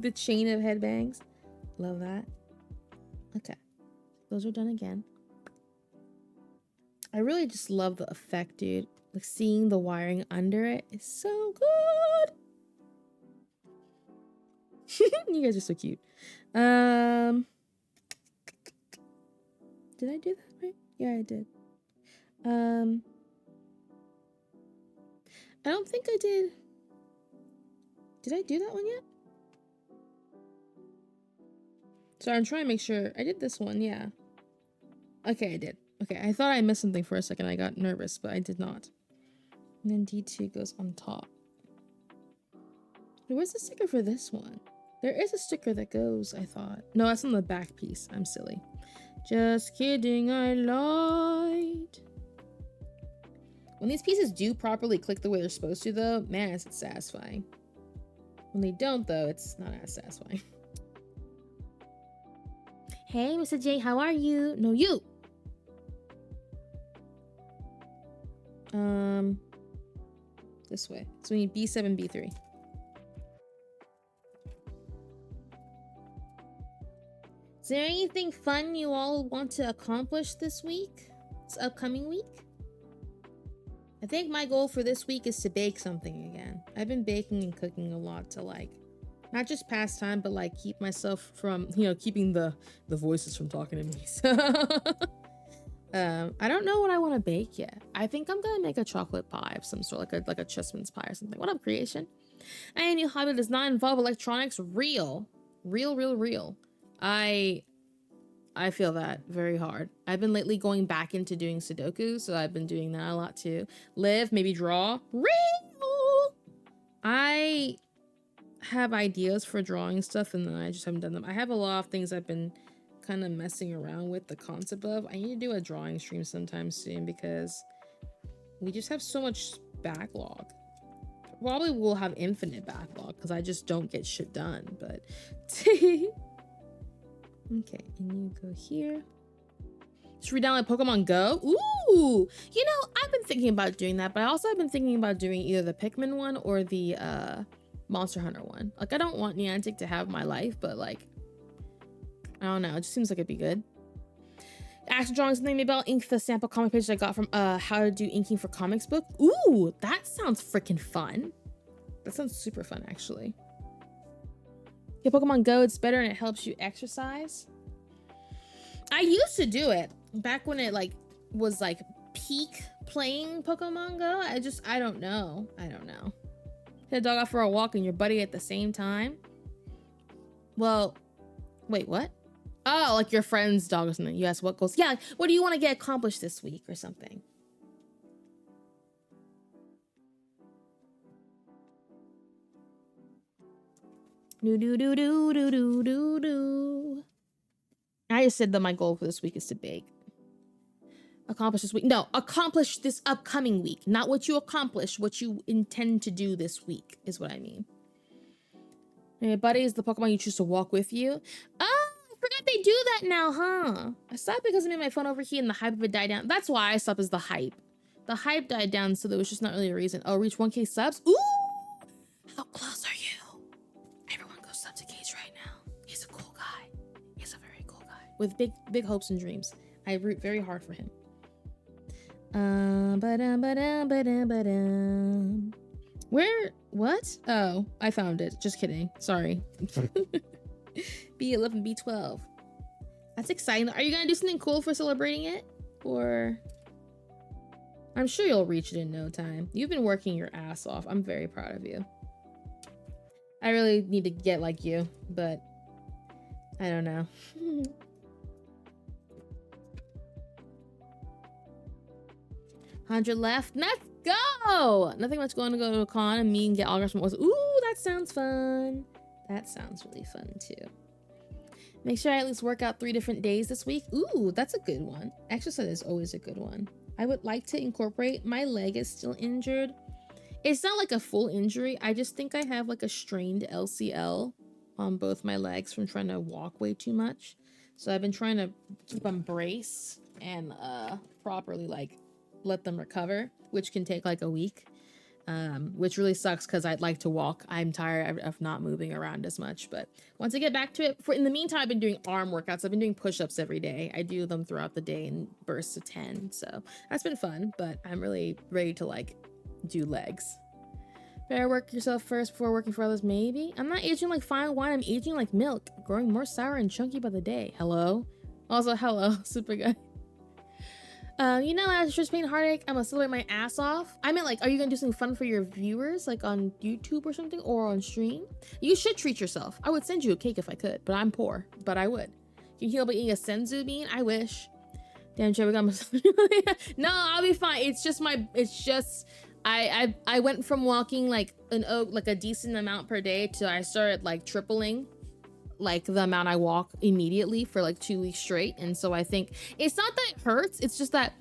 The chain of headbangs. Love that. Okay. Those are done again. I really just love the effect, dude. Like seeing the wiring under it is so good. You guys are so cute. Did I do that right? Yeah, I did. I don't think I did. Did I do that one yet? So I'm trying to make sure I did this one. Yeah. Okay, I did. Okay, I thought I missed something for a second. I got nervous, but I did not. And then D2 goes on top. Wait, where's the sticker for this one? There is a sticker that goes, I thought. No, that's on the back piece. I'm silly. Just kidding, I lied. When these pieces do properly click the way they're supposed to, though, man, it's satisfying. When they don't, though, it's not as satisfying. Hey, Mr. J, how are you? No, you! This way. So we need B7, B3. Is there anything fun you all want to accomplish this week? This upcoming week? I think my goal for this week is to bake something again. I've been baking and cooking a lot to like, not just pass time, but like keep myself from, you know, keeping the voices from talking to me. So I don't know what I want to bake yet. I think I'm gonna make a chocolate pie of some sort, like a chessman's pie or something. What up, creation? Any new hobby that does not involve electronics? Real. I feel that very hard. I've been lately going back into doing Sudoku, so I've been doing that a lot too. Live, maybe draw. Real. I have ideas for drawing stuff and then I just haven't done them. I have a lot of things I've been kind of messing around with the concept of. I need to do a drawing stream sometime soon because we just have so much backlog. Probably will have infinite backlog because I just don't get shit done, but okay, and you go here. Should we download Pokemon Go? Ooh, you know, I've been thinking about doing that, but I also have been thinking about doing either the Pikmin one or the Monster Hunter one. Like, I don't want Niantic to have my life, but like, I don't know. It just seems like it'd be good. Actual drawing something. Maybe I'll ink the sample comic page I got from How to Do Inking for Comics book. Ooh, that sounds freaking fun. That sounds super fun, actually. Yeah, Pokemon Go, it's better and it helps you exercise. I used to do it back when it like was like peak playing Pokemon Go. I don't know. Hit a dog out for a walk and your buddy at the same time. Well, wait, what? Oh, like your friend's dog or something. You ask what goals. Yeah, like, what do you want to get accomplished this week or something? Do. I just said that my goal for this week is to bake. Accomplish this week. No, accomplish this upcoming week. Not what you accomplish, what you intend to do this week is what I mean. Hey, buddy, is the Pokemon you choose to walk with you? Oh, I forgot they do that now, huh? I stopped because I made my phone overheat and the hype of it died down. That's why I stopped, is the hype. The hype died down, so there was just not really a reason. Oh, reach 1K subs? Ooh! How close are you? Everyone go sub to Cage right now. He's a cool guy. He's a very cool guy. With big hopes and dreams. I root very hard for him. Ba-dum. Where? What? Oh, I found it. Just kidding. Sorry. B11, B12. That's exciting. Are you gonna do something cool for celebrating it? Or I'm sure you'll reach it in no time. You've been working your ass off. I'm very proud of you. I really need to get like you, but I don't know. 100 left. Let's go! Nothing much going to go to a con and me and get autographs from. Ooh, that sounds fun. That sounds really fun too. Make sure I at least work out 3 different days this week. Ooh, that's a good one. Exercise is always a good one. I would like to incorporate. My leg is still injured. It's not like a full injury. I just think I have like a strained LCL on both my legs from trying to walk way too much. So I've been trying to keep them brace and properly like let them recover, which can take like a week, which really sucks because I'd like to walk. I'm tired of not moving around as much, but once I get back to it, in the meantime, I've been doing arm workouts. I've been doing push-ups every day. I do them throughout the day in bursts of 10, so that's been fun, but I'm really ready to like do legs. Better work yourself first before working for others, maybe? I'm not aging like fine wine, I'm aging like milk, growing more sour and chunky by the day. Hello? Also, hello, super guy. You know, after stress, pain, heartache, I'm gonna celebrate my ass off. I mean, like, are you gonna do something fun for your viewers, like on YouTube or something, or on stream? You should treat yourself. I would send you a cake if I could, but I'm poor, but I would. You can heal by eating a senzu bean? I wish. Damn, Joe, we got my... No, I'll be fine. It's just I went from walking like a decent amount per day to I started like tripling like the amount I walk immediately for like 2 weeks straight. And so I think it's not that it hurts, it's just that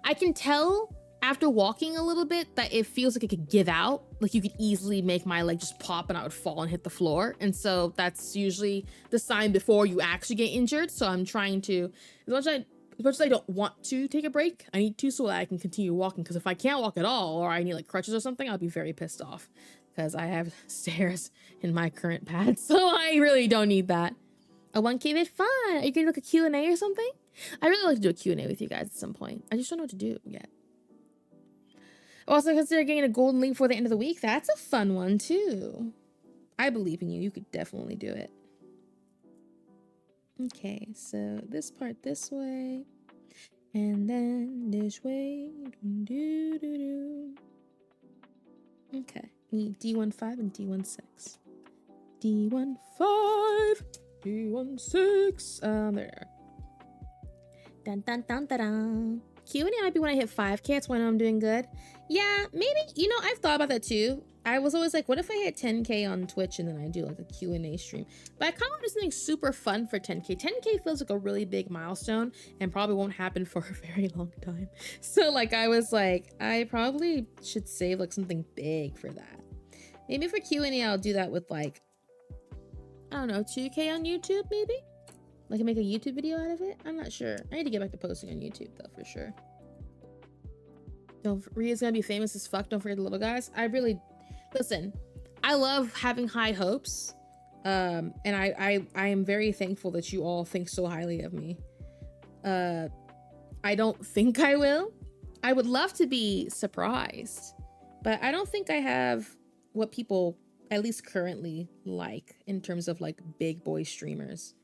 I can tell after walking a little bit that it feels like it could give out. Like you could easily make my leg just pop and I would fall and hit the floor. And so that's usually the sign before you actually get injured. So I'm trying to, as much as I don't want to take a break, I need to so that I can continue walking. Because if I can't walk at all, or I need like crutches or something, I'll be very pissed off. Because I have stairs in my current pad, so I really don't need that. A 1K vid, fun. Are you gonna do like a Q&A or something? I really like to do a Q&A with you guys at some point. I just don't know what to do yet. I also consider getting a golden leap before the end of the week. That's a fun one too. I believe in you. You could definitely do it. Okay, so this part this way, and then this way. Okay. We need D15 and D16. D15, D16. There they are. Dun dun dun dun dun. Q&A might be when I hit 5K. That's when I'm doing good. Yeah, maybe. You know, I've thought about that too. I was always like, what if I hit 10K on Twitch and then I do like a Q&A stream? But I kind of want to do something super fun for 10K. 10K feels like a really big milestone and probably won't happen for a very long time. So like, I was like, I probably should save like something big for that. Maybe for Q&A, I'll do that with like, I don't know, 2K on YouTube maybe? Like make a YouTube video out of it? I'm not sure. I need to get back to posting on YouTube though, for sure. Ryu's gonna be famous as fuck. Don't forget the little guys. I really, listen, I love having high hopes. And I am very thankful that you all think so highly of me. I don't think I will. I would love to be surprised, but I don't think I have what people at least currently like in terms of like big boy streamers.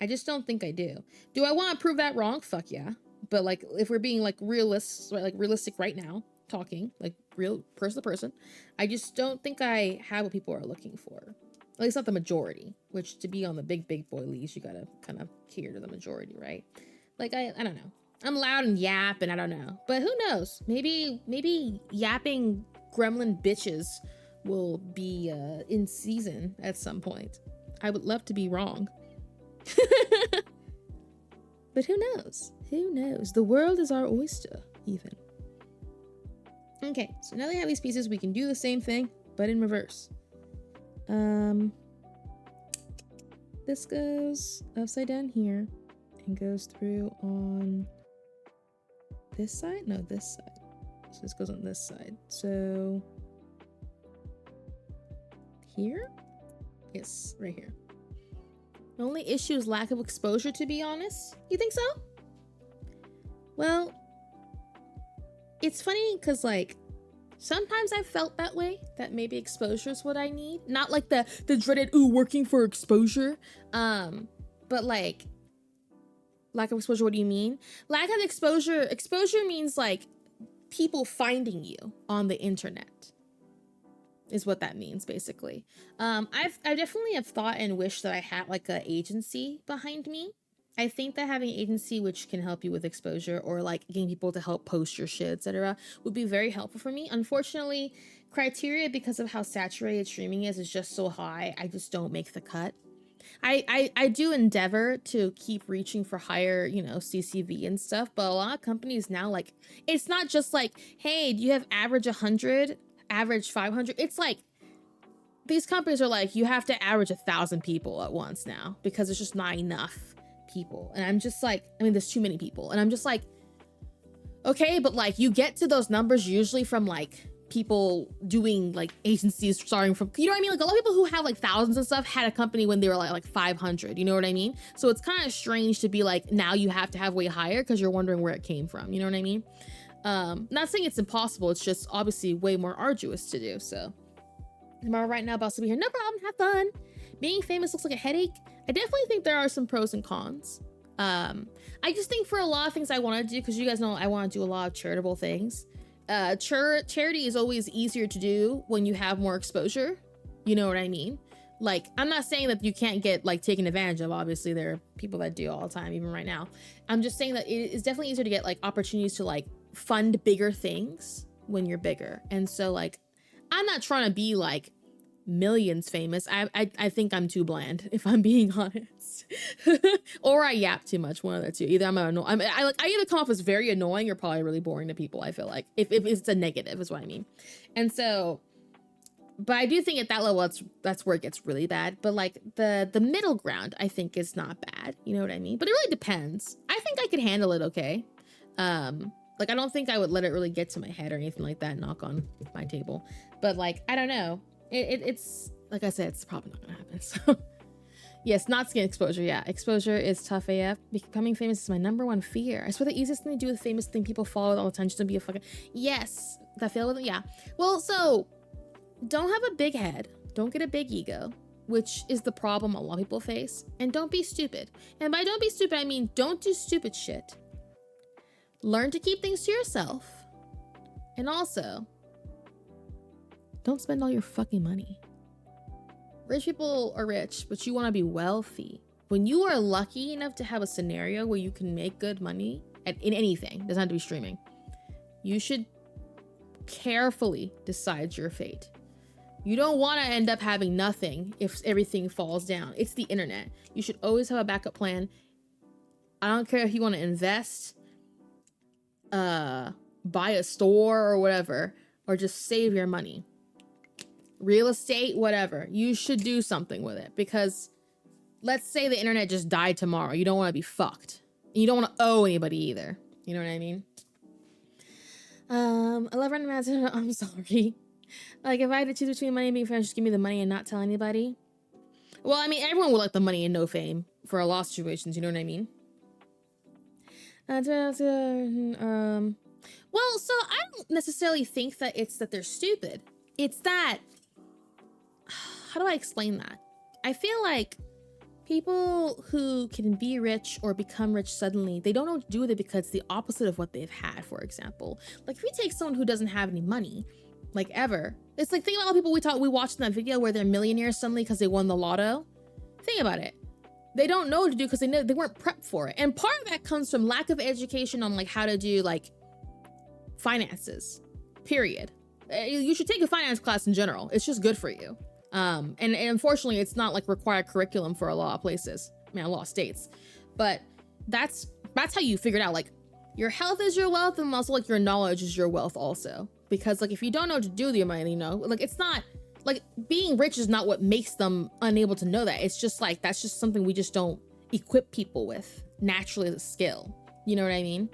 I just don't think I do. Do I want to prove that wrong? Fuck yeah. But like, if we're being like realistic right now, talking like real person to person, I just don't think I have what people are looking for. At least not the majority, which to be on the big boy leagues, you gotta kind of cater to the majority, right? Like, I don't know. I'm loud and yap and I don't know, but who knows? Maybe yapping gremlin bitches will be in season at some point. I would love to be wrong. But who knows? Who knows? The world is our oyster, even. Okay, so now they have these pieces, we can do the same thing, but in reverse. This goes upside down here and goes through on this side? No, this side. So this goes on this side. So here? Yes, right here. The only issue is lack of exposure, to be honest. You think so? Well, it's funny because like sometimes I've felt that way, that maybe exposure is what I need. Not like the dreaded, ooh, working for exposure. But like lack of exposure, what do you mean? Lack of exposure means like people finding you on the internet is what that means basically. I definitely have thought and wished that I had like an agency behind me. I think that having an agency which can help you with exposure or like getting people to help post your shit, etc., would be very helpful for me. Unfortunately, criteria because of how saturated streaming is just so high. I just don't make the cut. I do endeavor to keep reaching for higher, you know, CCV and stuff, but a lot of companies now, like, it's not just like, hey, do you have average 100, average 500? It's like, these companies are like, you have to average 1,000 people at once now because there's just not enough people. And I'm just like, I mean, there's too many people. And I'm just like, okay, but like you get to those numbers usually from like people doing like agencies starting from, you know what I mean? Like a lot of people who have like thousands and stuff had a company when they were like 500, you know what I mean? So it's kind of strange to be like, now you have to have way higher because you're wondering where it came from, you know what I mean? Not saying it's impossible, it's just obviously way more arduous to do. So tomorrow right now, about to be here, no problem, have fun. Being famous looks like a headache. I definitely think there are some pros and cons. I just think for a lot of things I want to do, because you guys know I want to do a lot of charitable things. Charity is always easier to do when you have more exposure. You know what I mean? Like, I'm not saying that you can't get like taken advantage of. Obviously, there are people that do all the time, even right now. I'm just saying that it is definitely easier to get like opportunities to like fund bigger things when you're bigger. And so like, I'm not trying to be like millions famous. I think I'm too bland, if I'm being honest. Or I yap too much, one of the two. Either I either come off as very annoying or probably really boring to people, I feel like. If it's a negative is what I mean. And so, but I do think at that level that's where it gets really bad. But like the middle ground I think is not bad. You know what I mean? But it really depends. I think I could handle it okay. Like I don't think I would let it really get to my head or anything like that, knock on my table. But like, I don't know. It's like I said, it's probably not gonna happen. So yes, not skin exposure. Yeah, exposure is tough AF. Becoming famous is my #1 fear. I swear the easiest thing to do with famous thing people follow all the time just to be a fucking, yes, that feel with it. Yeah. Well, so don't have a big head. Don't get a big ego, which is the problem a lot of people face. And don't be stupid. And by don't be stupid, I mean don't do stupid shit. Learn to keep things to yourself. And also, don't spend all your fucking money. Rich people are rich, but you want to be wealthy. When you are lucky enough to have a scenario where you can make good money in anything, doesn't have to be streaming, you should carefully decide your fate. You don't want to end up having nothing if everything falls down. It's the internet. You should always have a backup plan. I don't care if you want to invest, buy a store or whatever, or just save your money. Real estate, whatever. You should do something with it, because let's say the internet just died tomorrow. You don't want to be fucked. You don't want to owe anybody either. You know what I mean? I love random ads. I'm sorry. Like, if I had to choose between money and being famous, just give me the money and not tell anybody. Well, I mean, everyone would like the money and no fame for a lot of situations. You know what I mean? Well, so I don't necessarily think that it's that they're stupid. It's that, how do I explain that? I feel like people who can be rich or become rich suddenly, they don't know what to do with it because it's the opposite of what they've had, for example. Like if we take someone who doesn't have any money, like ever, it's like, think about all the people we watched in that video where they're millionaires suddenly because they won the lotto. Think about it. They don't know what to do because they weren't prepped for it. And part of that comes from lack of education on like how to do like finances, period. You should take a finance class in general. It's just good for you. And unfortunately, it's not like required curriculum for a lot of places. I mean, a lot of states. But that's how you figure it out. Like, your health is your wealth, and also like your knowledge is your wealth also. Because like if you don't know what to do with your money, you know, like it's not like being rich is not what makes them unable to know that. It's just like that's just something we just don't equip people with naturally as a skill. You know what I mean?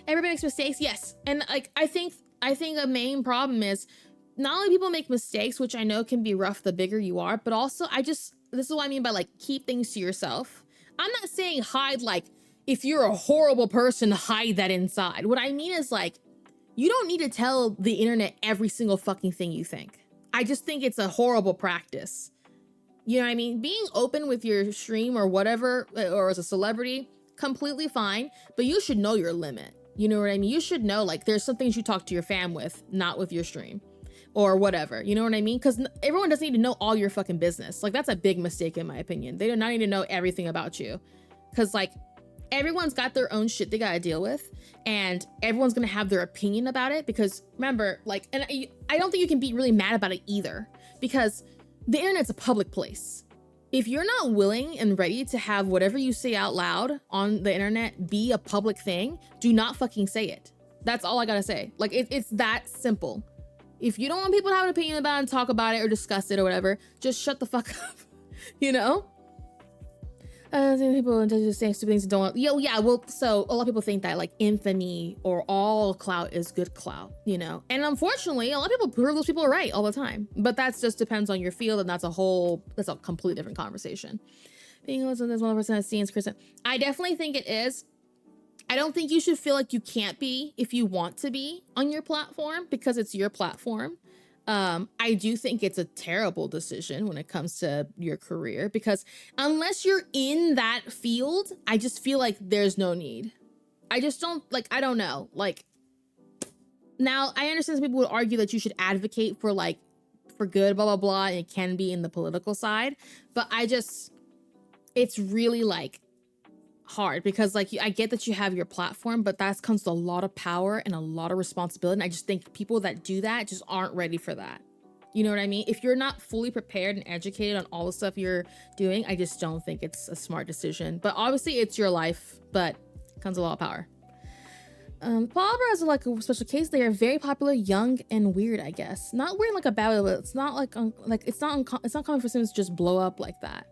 Everybody makes mistakes, yes. And like I think a main problem is not only people make mistakes, which I know can be rough the bigger you are, but also this is what I mean by like keep things to yourself. I'm not saying hide, like if you're a horrible person, hide that inside. What I mean is like, you don't need to tell the internet every single fucking thing you think. I just think it's a horrible practice. You know what I mean? Being open with your stream or whatever, or as a celebrity, completely fine, but you should know your limit. You know what I mean? You should know, like, there's some things you talk to your fam with, not with your stream or whatever. You know what I mean? Because everyone doesn't need to know all your fucking business. Like, that's a big mistake in my opinion. They do not need to know everything about you. Because like, everyone's got their own shit they gotta deal with, and everyone's gonna have their opinion about it. Because remember, like, and I don't think you can be really mad about it either, because the internet's a public place. If you're not willing and ready to have whatever you say out loud on the internet be a public thing, do not fucking say it. That's all I gotta say. Like, it's that simple. If you don't want people to have an opinion about it and talk about it or discuss it or whatever, just shut the fuck up, you know? People just say stupid things that don't. Yeah. Well, so a lot of people think that like infamy or all clout is good clout, you know. And unfortunately, a lot of people prove those people are right all the time. But that just depends on your field, and that's a completely different conversation. Being listened, there's 1% that seems Kristen. I definitely think it is. I don't think you should feel like you can't be if you want to be on your platform, because it's your platform. I do think it's a terrible decision when it comes to your career, because unless you're in that field, I just feel like there's no need. I just don't, like, I don't know. Like, now I understand some people would argue that you should advocate for like, for good, blah, blah, blah, and it can be in the political side, but it's really like hard, because like, I get that you have your platform, but that comes with a lot of power and a lot of responsibility. And I just think people that do that just aren't ready for that. You know what I mean? If you're not fully prepared and educated on all the stuff you're doing, I just don't think it's a smart decision. But obviously it's your life, but it comes with a lot of power. Calibarn is like a special case. They are very popular, young and weird, I guess. Not weird like a bad, but it's not like, it's not common for Sims to just blow up like that.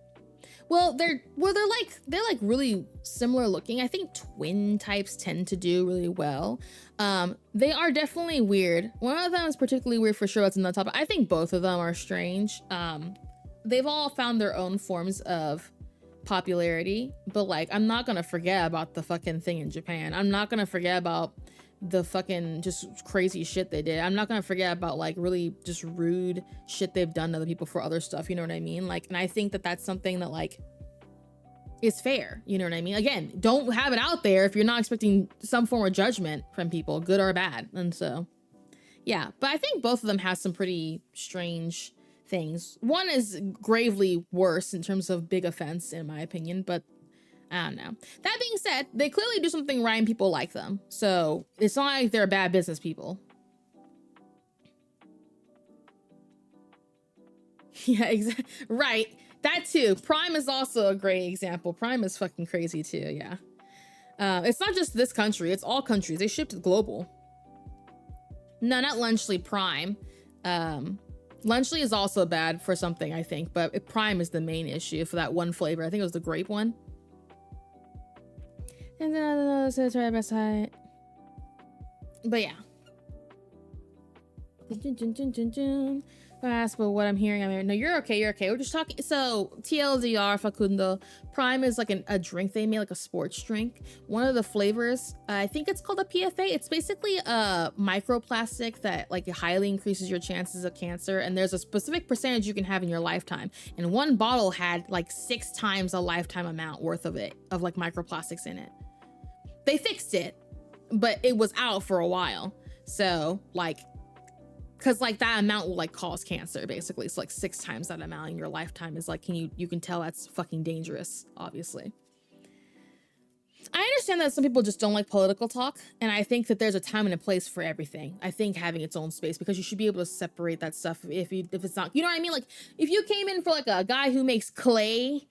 Well, they're like really similar looking. I think twin types tend to do really well. They are definitely weird. One of them is particularly weird for sure. What's in the top. I think both of them are strange. They've all found their own forms of popularity, but like, I'm not gonna forget about the fucking thing in Japan. I'm not gonna forget about the fucking just crazy shit they did. I'm not gonna forget about like really just rude shit they've done to other people for other stuff, you know what I mean? Like, and I think that that's something that like is fair, you know what I mean? Again, don't have it out there if you're not expecting some form of judgment from people, good or bad. And so yeah, but I think both of them have some pretty strange things. One is gravely worse in terms of big offense in my opinion, but I don't know. That being said, they clearly do something right and people like them. So it's not like they're bad business people. Yeah, exactly. Right. That too. Prime is also a great example. Prime is fucking crazy too. Yeah. It's not just this country. It's all countries. They shipped it global. No, not Lunchly, Prime. Lunchly is also bad for something, I think, but Prime is the main issue for that one flavor. I think it was the grape one. And then another says right beside. But yeah. Don't ask about what I'm hearing. No, you're okay. You're okay. We're just talking. So TLDR Facundo, Prime is like a drink they made, like a sports drink. One of the flavors, I think it's called a PFA. It's basically a microplastic that like highly increases your chances of cancer. And there's a specific percentage you can have in your lifetime. And one bottle had like 6 times a lifetime amount worth of it, of like microplastics in it. They fixed it, but it was out for a while. So like, cause like that amount will like cause cancer basically. So like 6 times that amount in your lifetime is like, you can tell that's fucking dangerous, obviously. I understand that some people just don't like political talk. And I think that there's a time and a place for everything. I think having its own space, because you should be able to separate that stuff if it's not, you know what I mean? Like if you came in for like a guy who makes clay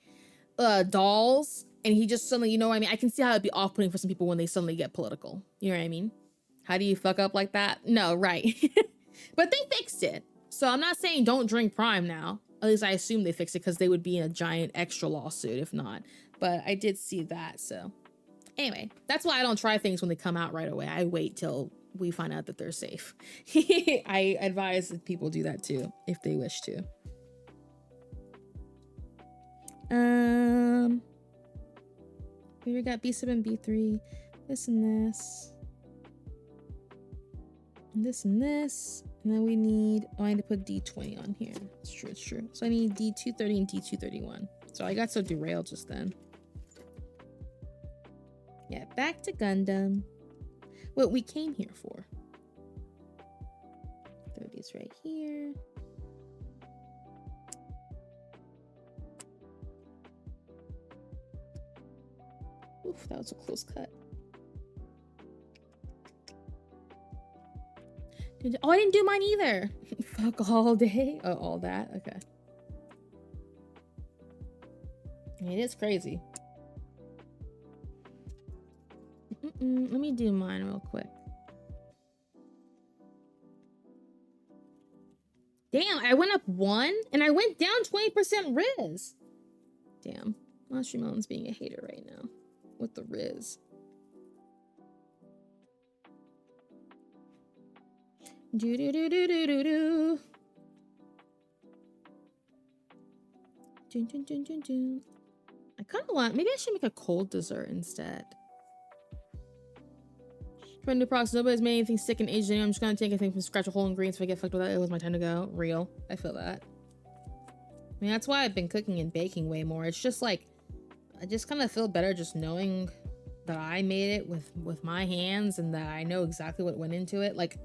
dolls, and he just suddenly, you know what I mean? I can see how it'd be off-putting for some people when they suddenly get political. You know what I mean? How do you fuck up like that? No, right. But they fixed it. So I'm not saying don't drink Prime now. At least I assume they fixed it because they would be in a giant extra lawsuit if not. But I did see that, so. Anyway, that's why I don't try things when they come out right away. I wait till we find out that they're safe. I advise that people do that too, if they wish to. Here we got B7, B3, this and this. And this and this. And then we need, oh, I need to put D20 on here. It's true, it's true. So I need D230 and D231. So I got so derailed just then. Yeah, back to Gundam. What we came here for. Throw these right here. Oof, that was a close cut. Oh, I didn't do mine either. Fuck all day. Oh, all that. Okay. It is crazy. Let me do mine real quick. Damn, I went up 1 and I went down 20% Riz. Damn, Mushroom being a hater right now with the Riz. Do do do do do do do. Dun, dun, dun, dun, dun. I kind of want, maybe I should make a cold dessert instead. Trying to process, nobody's made anything sick in Asia. I'm just gonna take anything from scratch, a whole ingredients. If I get fucked with that, it was my time to go. Real. I feel that. I mean, that's why I've been cooking and baking way more. It's just like, I just kind of feel better just knowing that I made it with my hands and that I know exactly what went into it. Like,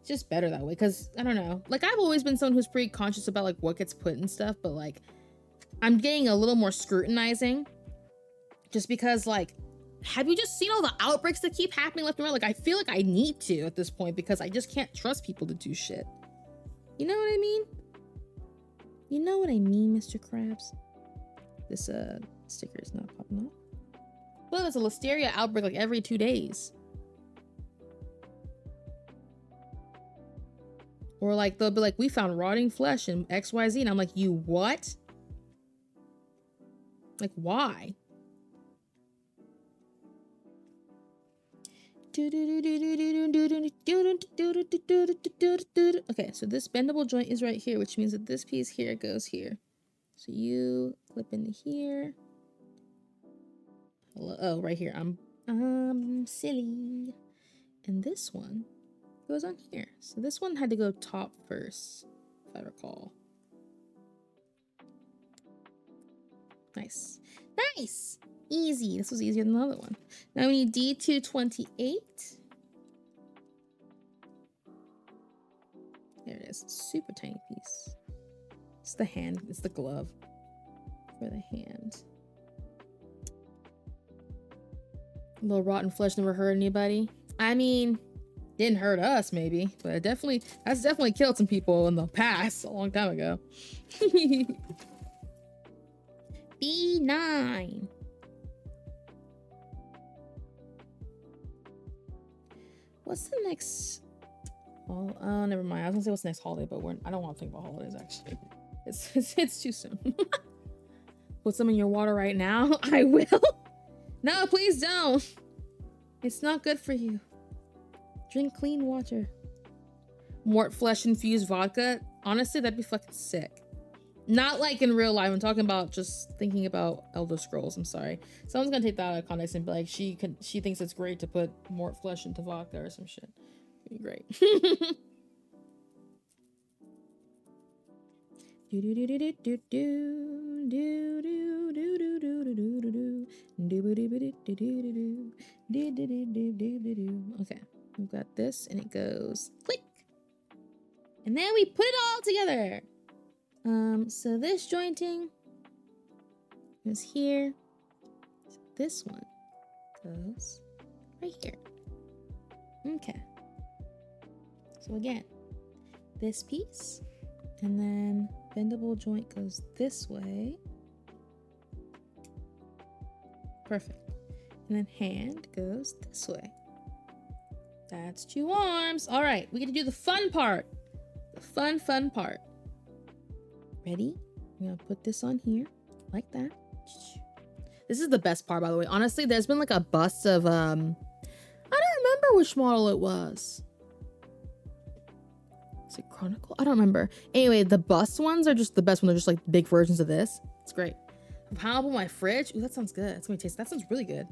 it's just better that way. Cause I don't know. Like, I've always been someone who's pretty conscious about like what gets put and stuff, but like, I'm getting a little more scrutinizing just because like, have you just seen all the outbreaks that keep happening left and right? Like, I feel like I need to at this point because I just can't trust people to do shit. You know what I mean? You know what I mean, Mr. Krabs? This sticker is not popping up. Well, there's a listeria outbreak like every 2 days. Or like, they'll be like, we found rotting flesh in XYZ. And I'm like, you what? Like, why? Okay, so this bendable joint is right here, which means that this piece here goes here. So you clip into here. Hello, oh, right here. I'm silly. And this one goes on here. So this one had to go top first, if I recall. Nice. Nice! Easy. This was easier than the other one. Now we need D228. There it is. Super tiny piece. It's the hand. It's the glove for the hand. A little rotten flesh never hurt anybody. I mean, didn't hurt us maybe, but it that's definitely killed some people in the past, a long time ago. B9. What's the next? Oh, never mind. I was gonna say what's the next holiday, but I don't want to think about holidays actually. It's too soon. Put some in your water right now. I will. No, please don't. It's not good for you. Drink clean water. Mort flesh infused vodka. Honestly, that'd be fucking sick. Not like in real life. I'm talking about just thinking about Elder Scrolls. I'm sorry. Someone's gonna take that out of context and be like, she thinks it's great to put mort flesh into vodka or some shit. It'd be great. Okay, we've got this and it goes click. And then we put it all together. So this jointing is here. This one goes right here. Okay. So again, this piece, and then bendable joint goes this way. Perfect. And then hand goes this way. That's 2 arms. All right, we get to do the fun part. The fun part. Ready? I'm gonna put this on here like that. This is the best part, by the way. Honestly, there's been like a bust of I don't remember which model it was. Is it Chronicle? I don't remember. Anyway, the bust ones are just the best ones. They're just like big versions of this. It's great. Pineapple in my fridge? Ooh, that sounds good. It's gonna taste, that sounds really good.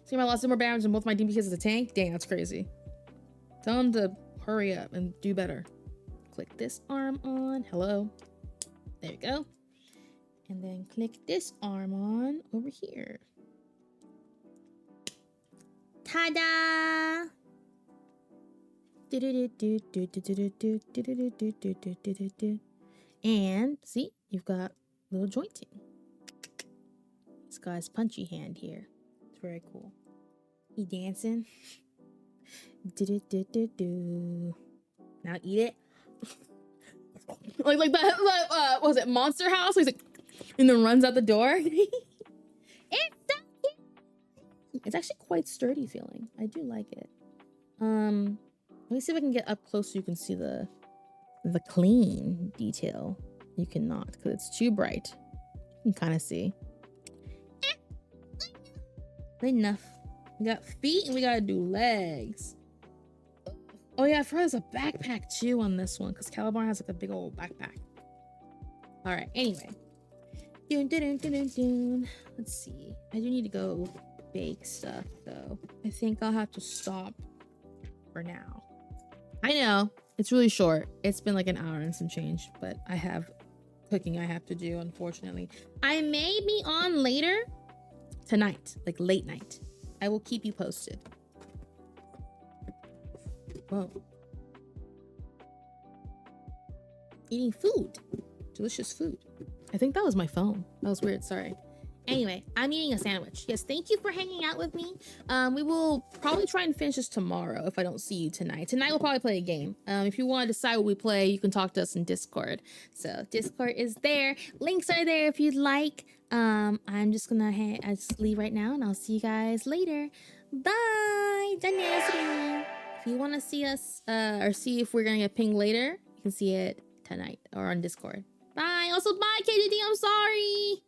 See, I lost more damage in both my DPS as a tank? Dang, that's crazy. Tell him to hurry up and do better. Click this arm on. Hello. There you go. And then click this arm on over here. Ta-da! And see, you've got little jointing. This guy's punchy hand here. It's very cool. He dancing. Now eat it. like that. What was it, Monster House? He's like, and then runs out the door. It's so cute. It's actually quite sturdy feeling. I do like it. Let me see if I can get up close so you can see the clean detail. You cannot because it's too bright. You can kind of see. Enough. We got feet and we gotta do legs. Oh yeah, I forgot there's a backpack too on this one because Calibarn has like a big old backpack. All right, anyway. Let's see. I do need to go bake stuff though. I think I'll have to stop for now. I know it's really short. It's been like an hour and some change, but I have cooking I have to do, unfortunately. I may be on later tonight, like late night. I will keep you posted. Whoa. Eating food. Delicious food. I think that was my phone. That was weird, sorry. Anyway, I'm eating a sandwich. Yes, thank you for hanging out with me. We will probably try and finish this tomorrow if I don't see you tonight. Tonight we'll probably play a game. If you want to decide what we play, you can talk to us in Discord. So Discord is there. Links are there if you'd like. I'm just gonna I just leave right now and I'll see you guys later. Bye. If you want to see us or see if we're gonna get pinged later, you can see it tonight or on Discord. Bye. Also, bye, KDD. I'm sorry.